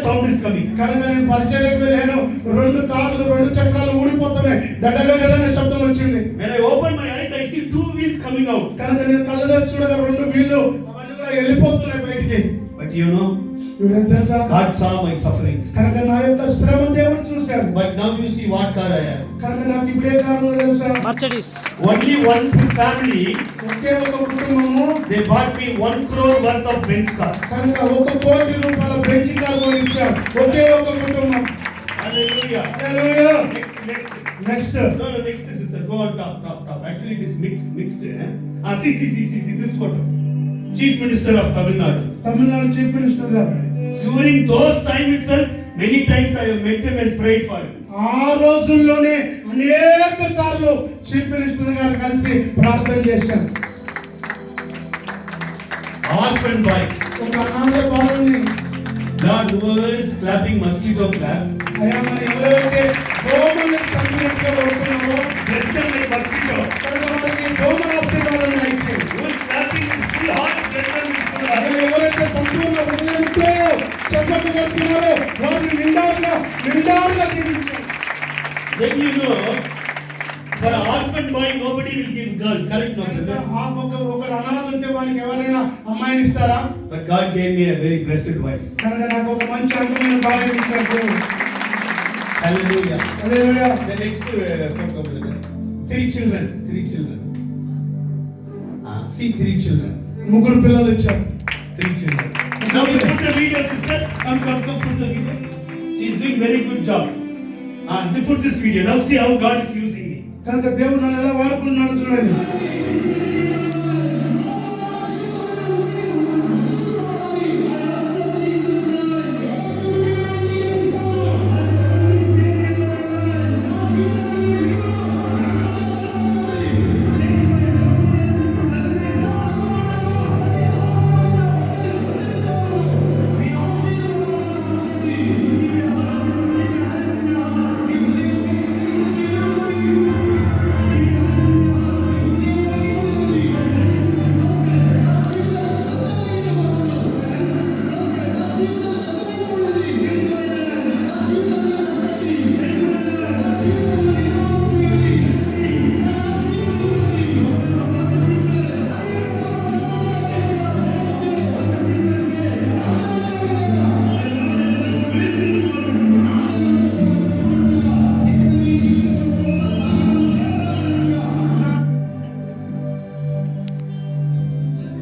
sound is coming.
కనుక నేను పరిచర్యకు వెళ్ళాను. 2 కార్లు 2 చక్రాలు ఊడిపోతున్నాయి. డడడడ అనే శబ్దం వచ్చింది.
When I open my eyes, I see 2 wheels coming out.
కనుక నేను కళ్ళ తెరిచి చూడగా 2 వీళ్ళు అవన్నీ కూడా వెళ్ళిపోతున్నాయి బయటికి.
But you know,
ఇప్పుడేం తెలుసా?
God saw my sufferings.
కనుక నా యొక్క శ్రమ దేవుడు చూశాడు.
But now you see what car I have.
కనుక నాకు ఇప్పుడే కారణం తెలుసా?
Mercedes.
Only one family,
ఒకే ఒక కుటుంబము
they bought me 1 crore worth of Benz car.
కనుక 1 కోటి రూపాయల బెంచ్ కార్ కొనిచ్చారు. ఒకే ఒక కుటుంబం.
Hallelujah.
Hallelujah.
Next.
Next
No, next sister. Go on top. Actually, it is mixed. See this photo. Chief Minister of Tamil Nadu.
Tamil Nadu chief minister గారు.
During those time itself, many times I have met him and prayed for him.
ఆ రోజుల్లోనే అనేక సార్లు chief minister గారు కలిసి ప్రార్థన చేశాను.
Orphan boy.
ఒక అనాథ బాలుని
Lord, whoever is clapping mosquito clap,
అయ్యా మరి ఎవరైతే దోమని చంపినట్టుగా కొడుతున్నారో
bless them like mosquito.
కనుక వారికి దోమల ఆశీర్వాదం ఇచ్చేది.
Who is clapping with full heart, bless them with full heart.
అదే ఎవరైతే సంపూర్ణ హృదయంతో చప్పట్లు కొడుతున్నారో వారిని నిండారుగా దీవించాలి.
Then you know, for an orphan boy, nobody will give girl. Correct, no brother?
ఒకడు అనాథ ఉంటే వానికి ఎవరైనా అమ్మాయిని ఇస్తారా?
But God gave me a very blessed wife.
కనుక నాకు ఒక మంచి అందమైన భార్య ఇచ్చాడు.
Hallelujah.
Hallelujah.
The next photo, brother. 3 children. See 3 children.
3 పిల్లలు ఇచ్చారు.
3 children. Now you put the video, sister. Come, put the video. She is doing very good job. They put this video. Now see how God is using me.
కనుక దేవుడు నన్ను ఎలా వాడుకున్నాడు చూడండి.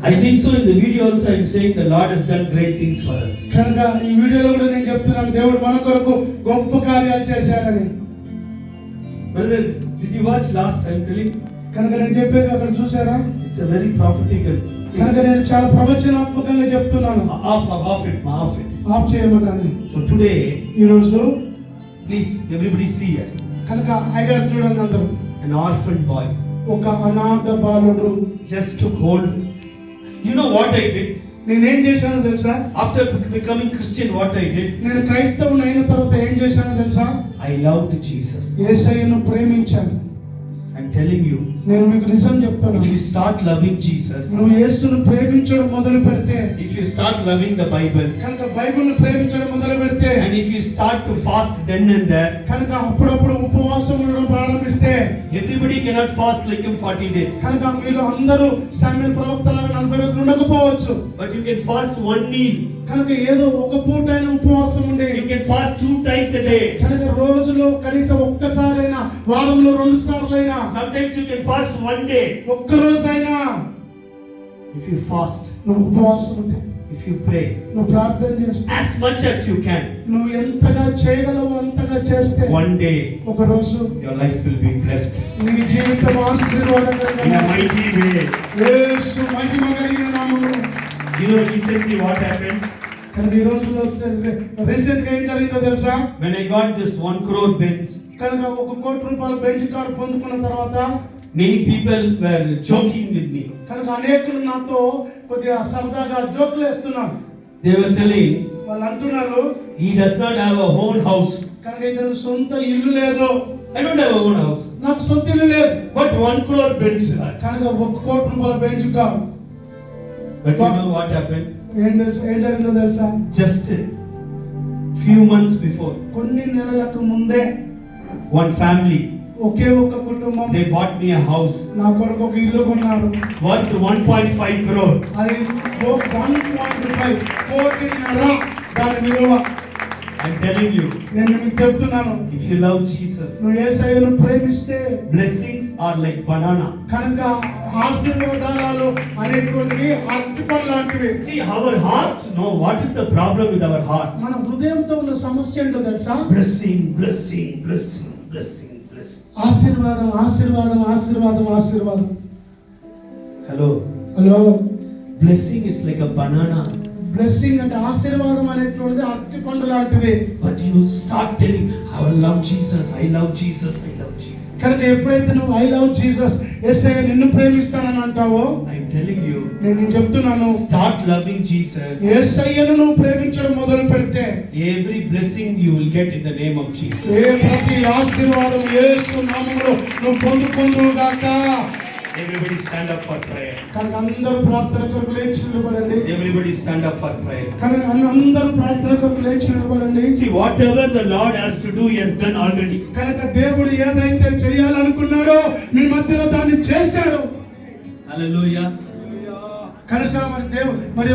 I think so. In the video also, I am saying the Lord has done great things for us.
కనుక ఈ వీడియోలో కూడా నేను చెప్తున్నాను దేవుడు మన కొరకు గొప్ప కార్యాలు చేశాడని.
Brother, did you watch last time telling?
కనుక నేను చెప్పేది అక్కడ చూసారా?
It's a very prophetical.
కనుక నేను చాలా ప్రవచనాత్మకంగా చెప్తున్నాను.
Off it.
ఆఫ్ చేయమ దాన్ని.
So today,
ఈ రోజు
please everybody see it.
కనుక అయ్యగారు చూడండి అందరూ.
An orphan boy.
ఒక అనాథ బాలుడు
Just took hold. You know what I did?
నేనేం చేశానో తెలుసా?
After becoming Christian, what I did?
నేను క్రైస్తవుని అయిన తర్వాత ఏం చేశానో తెలుసా?
I loved Jesus.
యేసయ్యను ప్రేమించాను.
I'm telling you,
నేను మీకు నిజం చెప్తాను.
if you start loving Jesus,
నువ్వు యేసును ప్రేమించడం మొదలు పెడితే,
if you start loving the Bible,
కనుక బైబిల్ని ప్రేమించడం మొదలు పెడితే,
and if you start to fast then and there,
కనుక అప్పుడప్పుడు ఉపవాసం ఉండడం ప్రారంభిస్తే,
everybody cannot fast like him 40 days.
కనుక మీరు అందరూ సమూయేలు ప్రవక్తలాగా 40 రోజులు ఉండకపోవచ్చు.
But you can fast one meal.
కనుక ఏదో ఒక పూటైన ఉపవాసం ఉండే,
You can fast 2 times a day.
కనుక రోజులో కనీసం ఒక్కసారైనా, వారంలో 2 సార్లైనా,
Sometimes you can fast one day.
ఒక్క రోజైనా
If you fast,
నువ్వు ఉపవాసం ఉంటే,
if you pray,
నువ్వు ప్రార్థన చేస్తే,
as much as you can,
నువ్వు ఎంతగా చేయగలవో అంతగా చేస్తే,
one day
ఒక రోజు
your life will be blessed
నీ జీవితం
in a
ఆశీర్వాదకరంగా
mighty way.
యేసు మహిమ కలిగిన నామములో.
You know recently what happened?
కనుక ఈ రోజుల్లో రీసెంట్ గా ఏం జరిగిందో తెలుసా?
When I got this 1 crore Benz,
కనుక 1 కోటి రూపాయల బెంచ్ కారు పొందుకున్న తర్వాత
many people were joking with me.
కనుక అనేకులు నాతో కొద్దిగా సరదాగా జోకులు వేస్తున్నారు.
They were telling,
వాళ్ళు అంటున్నారు,
he does not have a own house.
కనుక ఇతను సొంత ఇల్లు లేదు.
I don't have a own house.
నాకు సొంత ఇల్లు లేదు.
But 1 crore Benz.
కనుక 1 కోటి రూపాయల bench car.
But you know what happened?
ఏం జరిగిందో తెలుసా?
Just few months before,
కొన్ని నెలలకు ముందే
one family,
ఒకే ఒక్క కుటుంబం
they bought me a house
నా కొరకు ఒక ఇల్లు కొన్నారు.
worth 1.5 crore.
అది 1.5 కోటిన్నర దాని విలువ.
I'm telling you,
నేను మీకు చెప్తున్నాను,
if you love Jesus,
నువ్వు యేసయ్యను ప్రేమిస్తే
blessings are like banana.
కనుక ఆశీర్వాదాలు అనేటువంటివి అరటిపండు లాంటివి.
See, our heart, no, what is the problem with our heart?
మన హృదయంతో ఉన్న సమస్య ఏంటో తెలుసా?
Blessing.
ఆశీర్వాదం.
Hello. Blessing is like a banana.
Blessing అంటే ఆశీర్వాదం అనేటువంటిది అరటిపండు లాంటిది.
But you start telling, I love Jesus.
కనుక ఎప్పుడైతే నువ్వు ఐ లవ్ జీసస్, యేసయ్య నిన్ను ప్రేమిస్తానని అంటావో,
I'm telling you,
నేను చెప్తున్నాను,
start loving Jesus.
యేసయ్యను నువ్వు ప్రేమించడం మొదలు పెడితే
Every blessing you will get in the name of Jesus.
ప్రతి ఆశీర్వాదం యేసు నామములో నువ్వు పొందుగాక.
Everybody stand up for prayer.
కనుక అందరూ ప్రార్థన కొరకు లేచి నిలబడండి.
Everybody stand up for prayer.
కనుక అందరూ ప్రార్థన కొరకు లేచి నిలబడండి.
See, whatever the Lord has to do, He has done already.
కనుక దేవుడు ఏదైతే చేయాలనుకున్నాడో మీ మధ్యలో దాన్ని చేశాడు.
Hallelujah.
కనుక మరి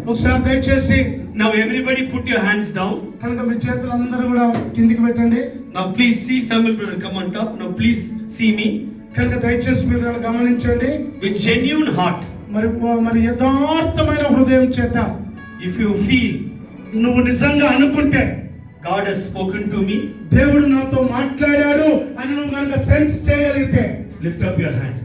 ఒకసారి దయచేసి
Now everybody put your hands down.
కనుక మీ చేతులు అందరూ కూడా కిందికి పెట్టండి.
Now please see Samuel brother, come on top. Now please see me.
కనుక దయచేసి మీరు నన్ను గమనించండి.
With genuine heart.
మరి యథార్థమైన హృదయం చేత,
If you feel
నువ్వు నిజంగా అనుకుంటే
God has spoken to me,
దేవుడు నాతో మాట్లాడాడు అని నువ్వు కనుక సెన్స్ చేయగలిగితే,
lift up your hand.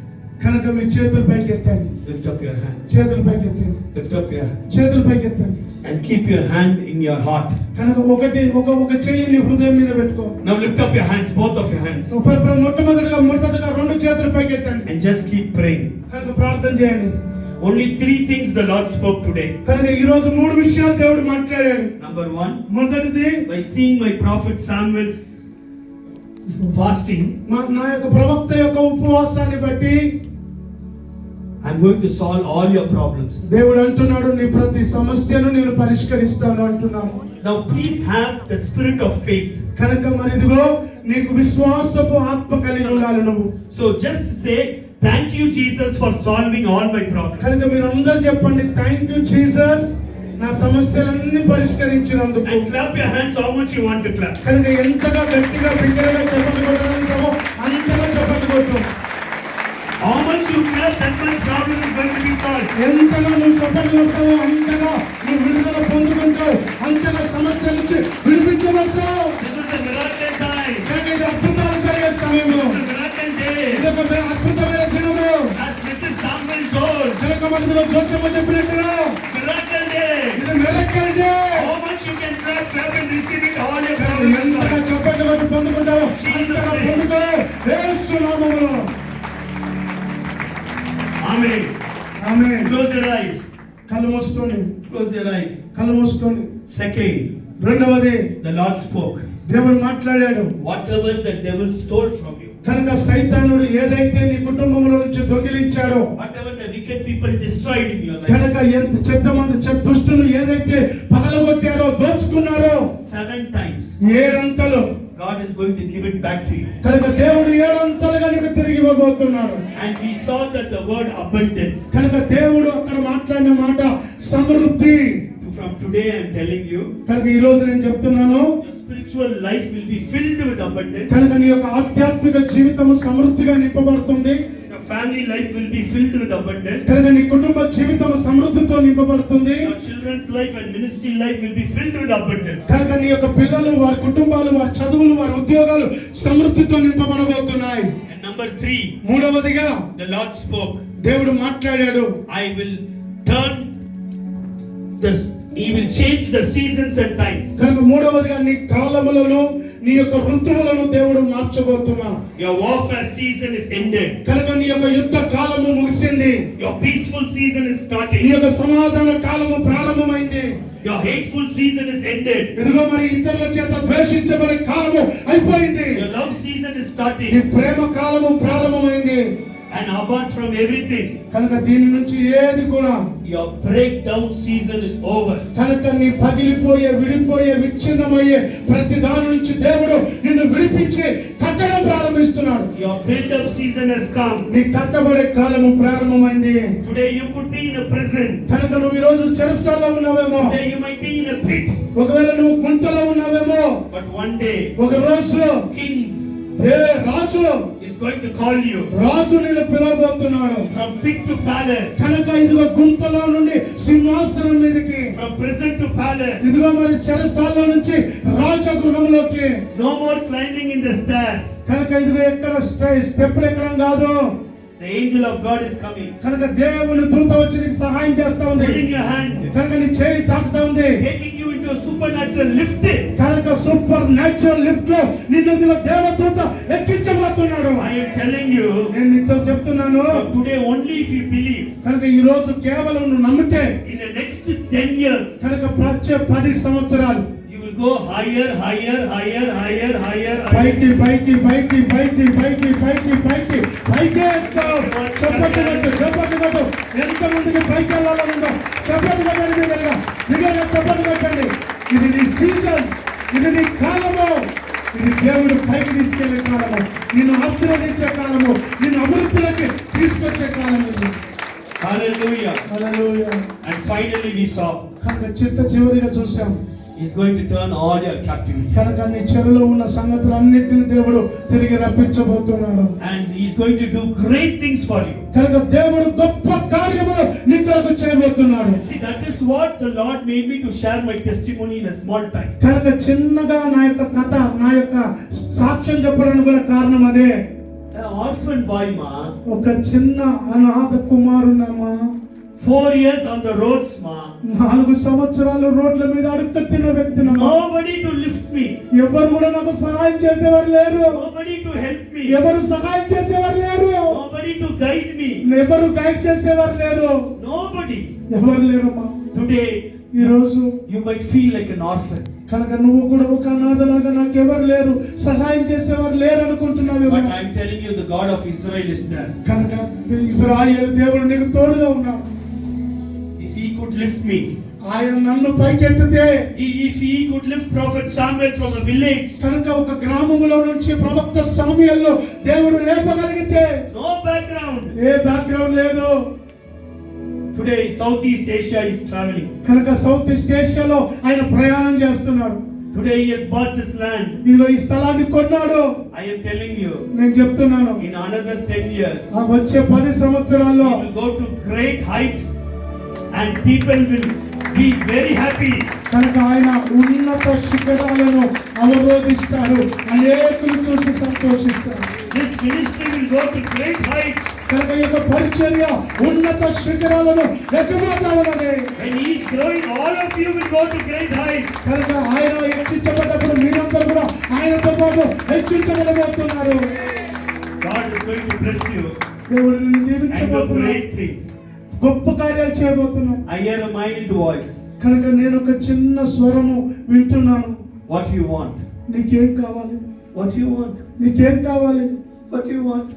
కనుక మీ చేతులు పైకి ఎత్తండి.
Lift up your hand.
చేతులు పైకి ఎత్తండి.
Lift up your hand.
చేతులు పైకి ఎత్తండి.
And keep your hand in your heart.
కనుక ఒక చెయ్యి నీ హృదయం మీద పెట్టుకో.
Now lift up your hands, both of your hands.
మొట్టమొదటిగా 2 చేతులు పైకి ఎత్తండి.
And just keep praying.
కనుక ప్రార్థన చేయండి.
Only 3 things the Lord spoke today.
కనుక ఈ రోజు 3 విషయాలు దేవుడు మాట్లాడాడు.
Number 1,
మొదటిది,
by seeing my prophet Samuel's fasting,
నా యొక్క ప్రవక్త యొక్క ఉపవాసాన్ని బట్టి
I'm going to solve all your problems.
దేవుడు అంటున్నాడు, నీ ప్రతి సమస్యను నేను పరిష్కరిస్తాను అంటున్నాను.
Now please have the spirit of faith.
కనుక మరి ఇదిగో నీకు విశ్వాసపు ఆత్మ కలిగి ఉండాలి నువ్వు.
So just say thank you Jesus for solving all my problems.
కనుక మీరు అందరూ చెప్పండి, థ్యాంక్ యూ జీసస్ నా సమస్యలన్నీ పరిష్కరించినందుకు.
And clap your hands how much you want to clap.
కనుక ఎంతగా గట్టిగా బిగ్గరగా చప్పట్లు కొట్టగలుగుతామో అంతగా చప్పట్లు కొట్టు.
How much you clap, that much problem is going to be solved.
ఎంతగా నువ్వు చప్పట్లు కొడతావో అంతగా నువ్వు విడుదల పొందుకుంటావు, అంతగా సమస్యల నుంచి విడిపించబడతావు.
This is the miracle time.
కనుక ఇది అద్భుతాలు జరిగే సమయంలో,
The miracle day.
ఇది ఒక అద్భుతమైన దినము.
As Mrs. Samuel told,
కనుక మనకు జోక్యము చెప్పినట్టుగా
miracle day.
ఇది miracle day.
How much you can clap and receive it, all your problems
ఎంతగా
solved.
చప్పట్లు కొట్టి పొందుకుంటావో అంతగా పొందుకో యేసు నామములో.
Amen.
Amen.
Close your eyes.
కళ్ళు మూసుకొని,
Close your eyes.
కళ్ళు మూసుకొని.
Second,
రెండవది,
the Lord spoke.
దేవుడు మాట్లాడాడు.
Whatever the devil stole from you,
కనుక సైతానుడు ఏదైతే నీ కుటుంబంలో నుంచి దొంగిలించాడో,
whatever the wicked people destroyed in your life,
కనుక ఎంత చెడ్డ దుష్టులు ఏదైతే పగలగొట్టారో, దోచుకున్నారో,
7 times,
ఏడంతలు
God is going to give it back to you.
కనుక దేవుడు ఏడంతలుగా నీకు తిరిగి ఇవ్వబోతున్నాడు.
And we saw that the word abundance.
కనుక దేవుడు అక్కడ మాట్లాడిన మాట సమృద్ధి.
From today I am telling you,
కనుక ఈ రోజు నేను చెప్తున్నాను,
your spiritual life will be filled with abundance.
కనుక నీ యొక్క ఆధ్యాత్మిక జీవితం సమృద్ధిగా నింపబడుతుంది.
Your family life will be filled with abundance.
కనుక నీ కుటుంబ జీవితం సమృద్ధితో నింపబడుతుంది.
Your children's life and ministry life will be filled with abundance.
కనుక నీ యొక్క పిల్లలు, వారి కుటుంబాలు, వారి చదువులు, వారి ఉద్యోగాలు సమృద్ధితో నింపబడబోతున్నాయి.
And number 3,
మూడవదిగా
the Lord spoke.
దేవుడు మాట్లాడాడు.
I will turn this, he will change the seasons and times.
కనుక మూడవదిగా నీ కాలములను, నీ యొక్క ఋతువులను దేవుడు మార్చబోతున్నాడు.
Your warfare season is ended.
కనుక నీ యొక్క యుద్ధ కాలము ముగిసింది.
Your peaceful season is
నీ
starting.
యొక్క సమాధాన కాలము ప్రారంభమైంది.
Your hateful season is ended.
ఇదిగో మరి ఇతరుల చేత ద్వేషించబడే కాలము అయిపోయింది.
Your love season is
నీ
starting.
ప్రేమ కాలము ప్రారంభమైంది.
And apart from everything,
కనుక దీని నుంచి ఏది కూడా,
your breakdown season is over.
కనుక నీ పగిలిపోయే, విడిపోయే, విచ్ఛిన్నమయ్యే ప్రతి దాని నుంచి దేవుడు నిన్ను విడిపించి కట్టడం ప్రారంభిస్తున్నాడు.
Your build-up season has come.
నీ కట్టబడే కాలము ప్రారంభమైంది.
Today you could be in a prison.
కనుక నువ్వు ఈ రోజు చెరసాలలో ఉన్నావేమో,
Today you might be in a pit.
ఒకవేళ నువ్వు గుంటలో ఉన్నావేమో,
But one day,
ఒక రోజు
kings
Raju
is going to call you
రాజు నిన్ను పిలవబోతున్నాడు.
from pit to palace,
కనుక ఇదిగో గుంతలో నుండి సింహాసనం మీదకి,
from prison to palace.
ఇదిగో మరి చెరసాలలో నుంచి రాజగృహంలోకి.
No more climbing in the stairs.
కనుక ఇదిగో ఎక్కడ స్టెప్పులు ఎక్కడం కాదు.
The angel of God is coming.
కనుక దేవుని దూత వచ్చి నీకు సహాయం చేస్తా ఉంది.
Holding your hand,
కనుక నీ చేయి తాకుతా ఉంది.
taking you into a supernatural lift.
కనుక సూపర్ న్యాచురల్ లిఫ్ట్ లో నిన్ను ఇదిగో దేవదూత ఎక్కించబోతున్నాడు.
I am telling you,
నేను నీతో చెప్తున్నాను,
from today only if you believe,
కనుక ఈ రోజు కేవలం నువ్వు నమ్మితే,
in the next 10 years,
కనుక వచ్చే 10 సంవత్సరాలు
you will go higher, higher, higher, higher, higher, higher.
పైకి పైకి పైకి పైకి పైకి పైకి పైకి పైకే ఎక్కుతావు. చప్పట్లు కొట్టు, చప్పట్లు కొట్టు. ఎంతమందికి పైకి వెళ్ళాలని ఉందో చప్పట్లు కొట్టండి. నిజంగా చప్పట్లు కొట్టండి. ఇది నీ సీజన్, ఇది నీ కాలము, ఇది దేవుడు పైకి తీసుకెళ్లే కాలము, నిన్ను ఆశీర్వదించే కాలము, నిన్ను అభివృద్ధిలోకి తీసుకొచ్చే కాలం ఇది.
Hallelujah.
Hallelujah.
And finally we saw,
కనుక చివరిగా చూసాం,
he's going to turn all your captivity.
కనుక నీ చెరలో ఉన్న సంగతులన్నిటిని దేవుడు తిరిగి రప్పించబోతున్నాడు.
And he's going to do great things for you.
కనుక దేవుడు గొప్ప కార్యములు నీ కొరకు చేయబోతున్నాడు.
See, that is what the Lord made me to share my testimony in a small time.
కనుక చిన్నగా నా యొక్క కథ, నా యొక్క సాక్ష్యం చెప్పడానికి కూడా కారణం అదే.
An orphan boy, ma.
ఒక చిన్న అనాథ కుమారుడమ్మా,
4 years on the roads, ma.
4 సంవత్సరాలు రోడ్ల మీద అడుక్కుతిన్న వ్యక్తినమ్మా.
Nobody to lift me.
ఎవరు కూడా నాకు సహాయం చేసేవారు లేరు.
Nobody to help me.
ఎవరు సహాయం చేసేవారు లేరు.
Nobody to guide me.
ఎవరు గైడ్ చేసేవారు లేరు.
Nobody.
ఎవరు లేరమ్మా.
Today,
ఈ రోజు
you might feel like an orphan.
కనుక నువ్వు కూడా ఒక అనాథలాగా, నాకెవరు లేరు, సహాయం చేసేవారు లేరు అనుకుంటున్నావు.
But I'm telling you, the God of Israel is there.
కనుక ఇశ్రాయేలు దేవుడు నీకు తోడుగా ఉన్నాడు.
If he could lift me,
ఆయన నన్ను పైకెత్తితే,
if he could lift Prophet Samuel from a village,
కనుక ఒక గ్రామములో నుంచి ప్రవక్త సమూయేలును దేవుడు లేపగలిగితే,
no background.
ఏ బ్యాక్గ్రౌండ్ లేదు.
Today, Southeast Asia is traveling.
కనుక సౌత్ ఈస్ట్ ఏషియాలో ఆయన ప్రయాణం చేస్తున్నాడు.
Today he has bought this land.
ఇదిగో ఈ స్థలాన్ని కొన్నాడు.
I am telling you,
నేను చెప్తున్నాను,
in another 10 years,
ఆ వచ్చే 10 సంవత్సరాల్లో
he will go to great heights and people will be very happy.
కనుక ఆయన ఉన్నత శిఖరాలను అవరోధిస్తాడు, అనేకులు చూసి సంతోషిస్తారు.
This ministry will go to great heights.
కనుక ఈ యొక్క పరిచర్య ఉన్నత శిఖరాలను ఎక్కబోతా ఉన్నది.
When he is growing, all of you will go to great heights.
కనుక ఆయన హెచ్చించబడ్డప్పుడు మీరందరూ కూడా ఆయనతో పాటు హెచ్చించబడబోతున్నారు.
God is going to bless you
దేవుడు నిన్ను
and do
దీవించబోతున్నాడు,
great things.
గొప్ప కార్యాలు చేయబోతున్నాడు.
I hear a mild voice.
కనుక నేను ఒక చిన్న స్వరము వింటున్నాను.
What you want?
నీకేం కావాలి?
What you want?
నీకేం కావాలి?
What you want?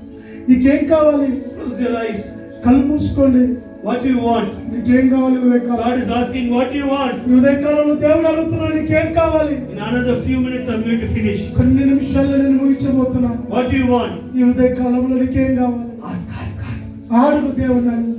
నీకేం కావాలి?
Close your eyes.
కళ్ళు మూసుకోండి.
What you want?
నీకేం కావాలి? ఉదయకాలం
God is asking what you want.
ఈ ఉదయకాలంలో దేవుడు అడుగుతున్నాడు, నీకేం కావాలి?
In another few minutes I'm going to finish.
కొన్ని నిమిషాల్లో నేను ముగించబోతున్నాను.
What you want?
ఈ ఉదయకాలంలో నీకేం కావాలి?
Ask, ask, ask.
అడుగు దేవుని అడుగు.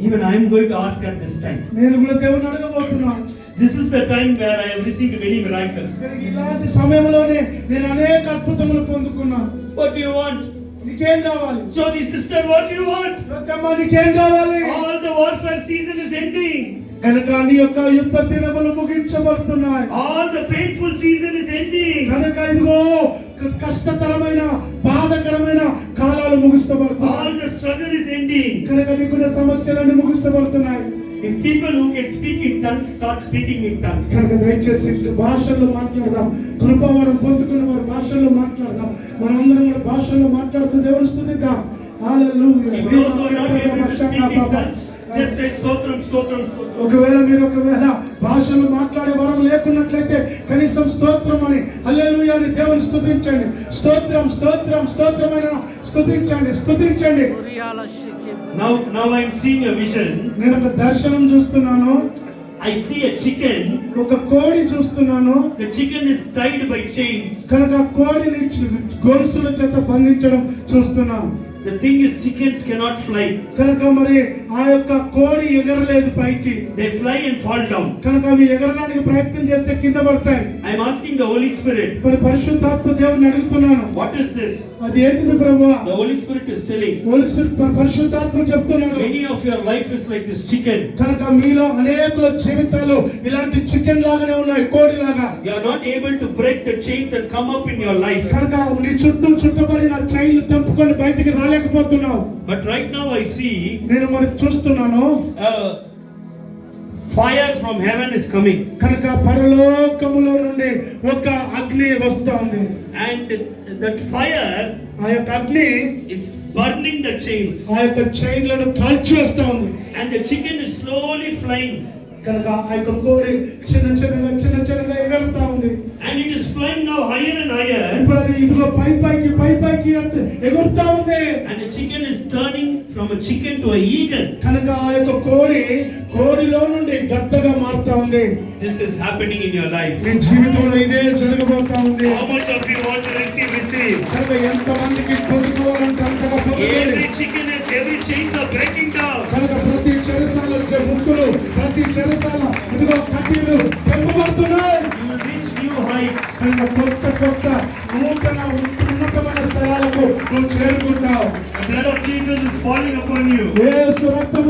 Even I am going to ask at this time.
నేను కూడా దేవుని అడగబోతున్నాను.
This is the time where I have received many miracles.
ఇలాంటి సమయంలోనే నేను అనేక అద్భుతములు పొందుకున్నాను.
What you want?
నీకేం కావాలి?
So the sister, what you want?
Rakkamma నీకేం కావాలి?
All the warfare season is ending.
కనుక నీ యొక్క యుద్ధ దినములు ముగించబడుతున్నాయి.
All the painful season is ending.
కనుక ఇదిగో కష్టతరమైన బాధకరమైన కాలాలు ముగిస్తబడుతున్నాయి.
All the struggle is ending.
కనుక నీకున్న సమస్యలన్నీ ముగిస్తబడుతున్నాయి.
If people who can speak in tongues start speaking in tongues.
కనుక దయచేసి భాషల్లో మాట్లాడదాం. కృపావరం పొందుకున్న వారు భాషల్లో మాట్లాడదాం. మనమందరం కూడా భాషల్లో మాట్లాడుతూ దేవుని స్తుతిద్దాం. హల్లెలూయా.
If those who are not able to speak in tongues, just say stotram, stotram, stotram.
ఒకవేళ భాషలు మాట్లాడే వరం లేకున్నట్లయితే కనీసం స్తోత్రం అని హల్లెలూయా అని దేవుని స్తుతించండి. స్తోత్రం స్తోత్రం స్తోత్రం అని స్తుతించండి స్తుతించండి.
Now I am seeing a vision.
నేను ఒక దర్శనం చూస్తున్నాను.
I see a chicken.
ఒక కోడి చూస్తున్నాను.
The chicken is tied by chains.
కనుక కోడిని గొలుసుల చేత బంధించడం చూస్తున్నాను.
The thing is, chickens cannot fly.
కనుక మరి ఆ యొక్క కోడి ఎగరలేదు పైకి.
They fly and fall down.
కనుక అవి ఎగరడానికి ప్రయత్నం చేస్తే కింద పడతాయి.
I am asking the Holy Spirit.
మరి పరిశుద్ధాత్మ దేవుని అడుగుతున్నాను,
What is this?
అది ఏంటిది ప్రభువా?
The Holy Spirit is telling.
పరిశుద్ధాత్మ చెప్తున్నాను,
Many of your life is like this chicken.
కనుక మీలో అనేకుల జీవితాలు ఇలాంటి చికెన్ లాగానే ఉన్నాయి, కోడి లాగా.
You are not able to break the chains and come up in your life.
కనుక నీ చుట్టూ చుట్టబడిన చైన్లు తెంపుకొని బయటికి రాలేకపోతున్నావు.
But right now I see
నేను మరి చూస్తున్నాను,
fire from heaven is coming.
కనుక పరలోకములో నుండి ఒక అగ్ని వస్తా ఉంది.
And that fire
ఆ యొక్క అగ్ని
is burning the chains.
ఆ యొక్క చైన్లను కాల్చేస్తా ఉంది.
And the chicken is slowly flying.
కనుక ఆ యొక్క కోడి చిన్న చిన్నగా ఎగురుతా ఉంది.
And it is flying now higher and higher.
ఇప్పుడు అది ఇదిగో పైకి ఎగురుతా ఉంది.
And the chicken is turning from a chicken to a eagle.
కనుక ఆ యొక్క కోడిలో నుండి గద్దగా మారుతా ఉంది.
This is happening in your life.
నీ జీవితంలో ఇదే జరగబోతా ఉంది.
How much of you want to receive?
కనుక ఎంతమందికి పొందుకోవాలంటే అంతగా పొందుకోవాలి.
Every chains are breaking down.
కనుక ప్రతి చెరసాల ముక్కులు, ప్రతి చెరసాల ఇదిగో కడ్డీలు తెంపబడుతున్నాయి.
You will reach new heights.
కనుక కొత్త ఉన్నతమైన స్థలాలకు నువ్వు చేరుకుంటావు.
The blood of Jesus is falling upon you.
యేసు రక్తము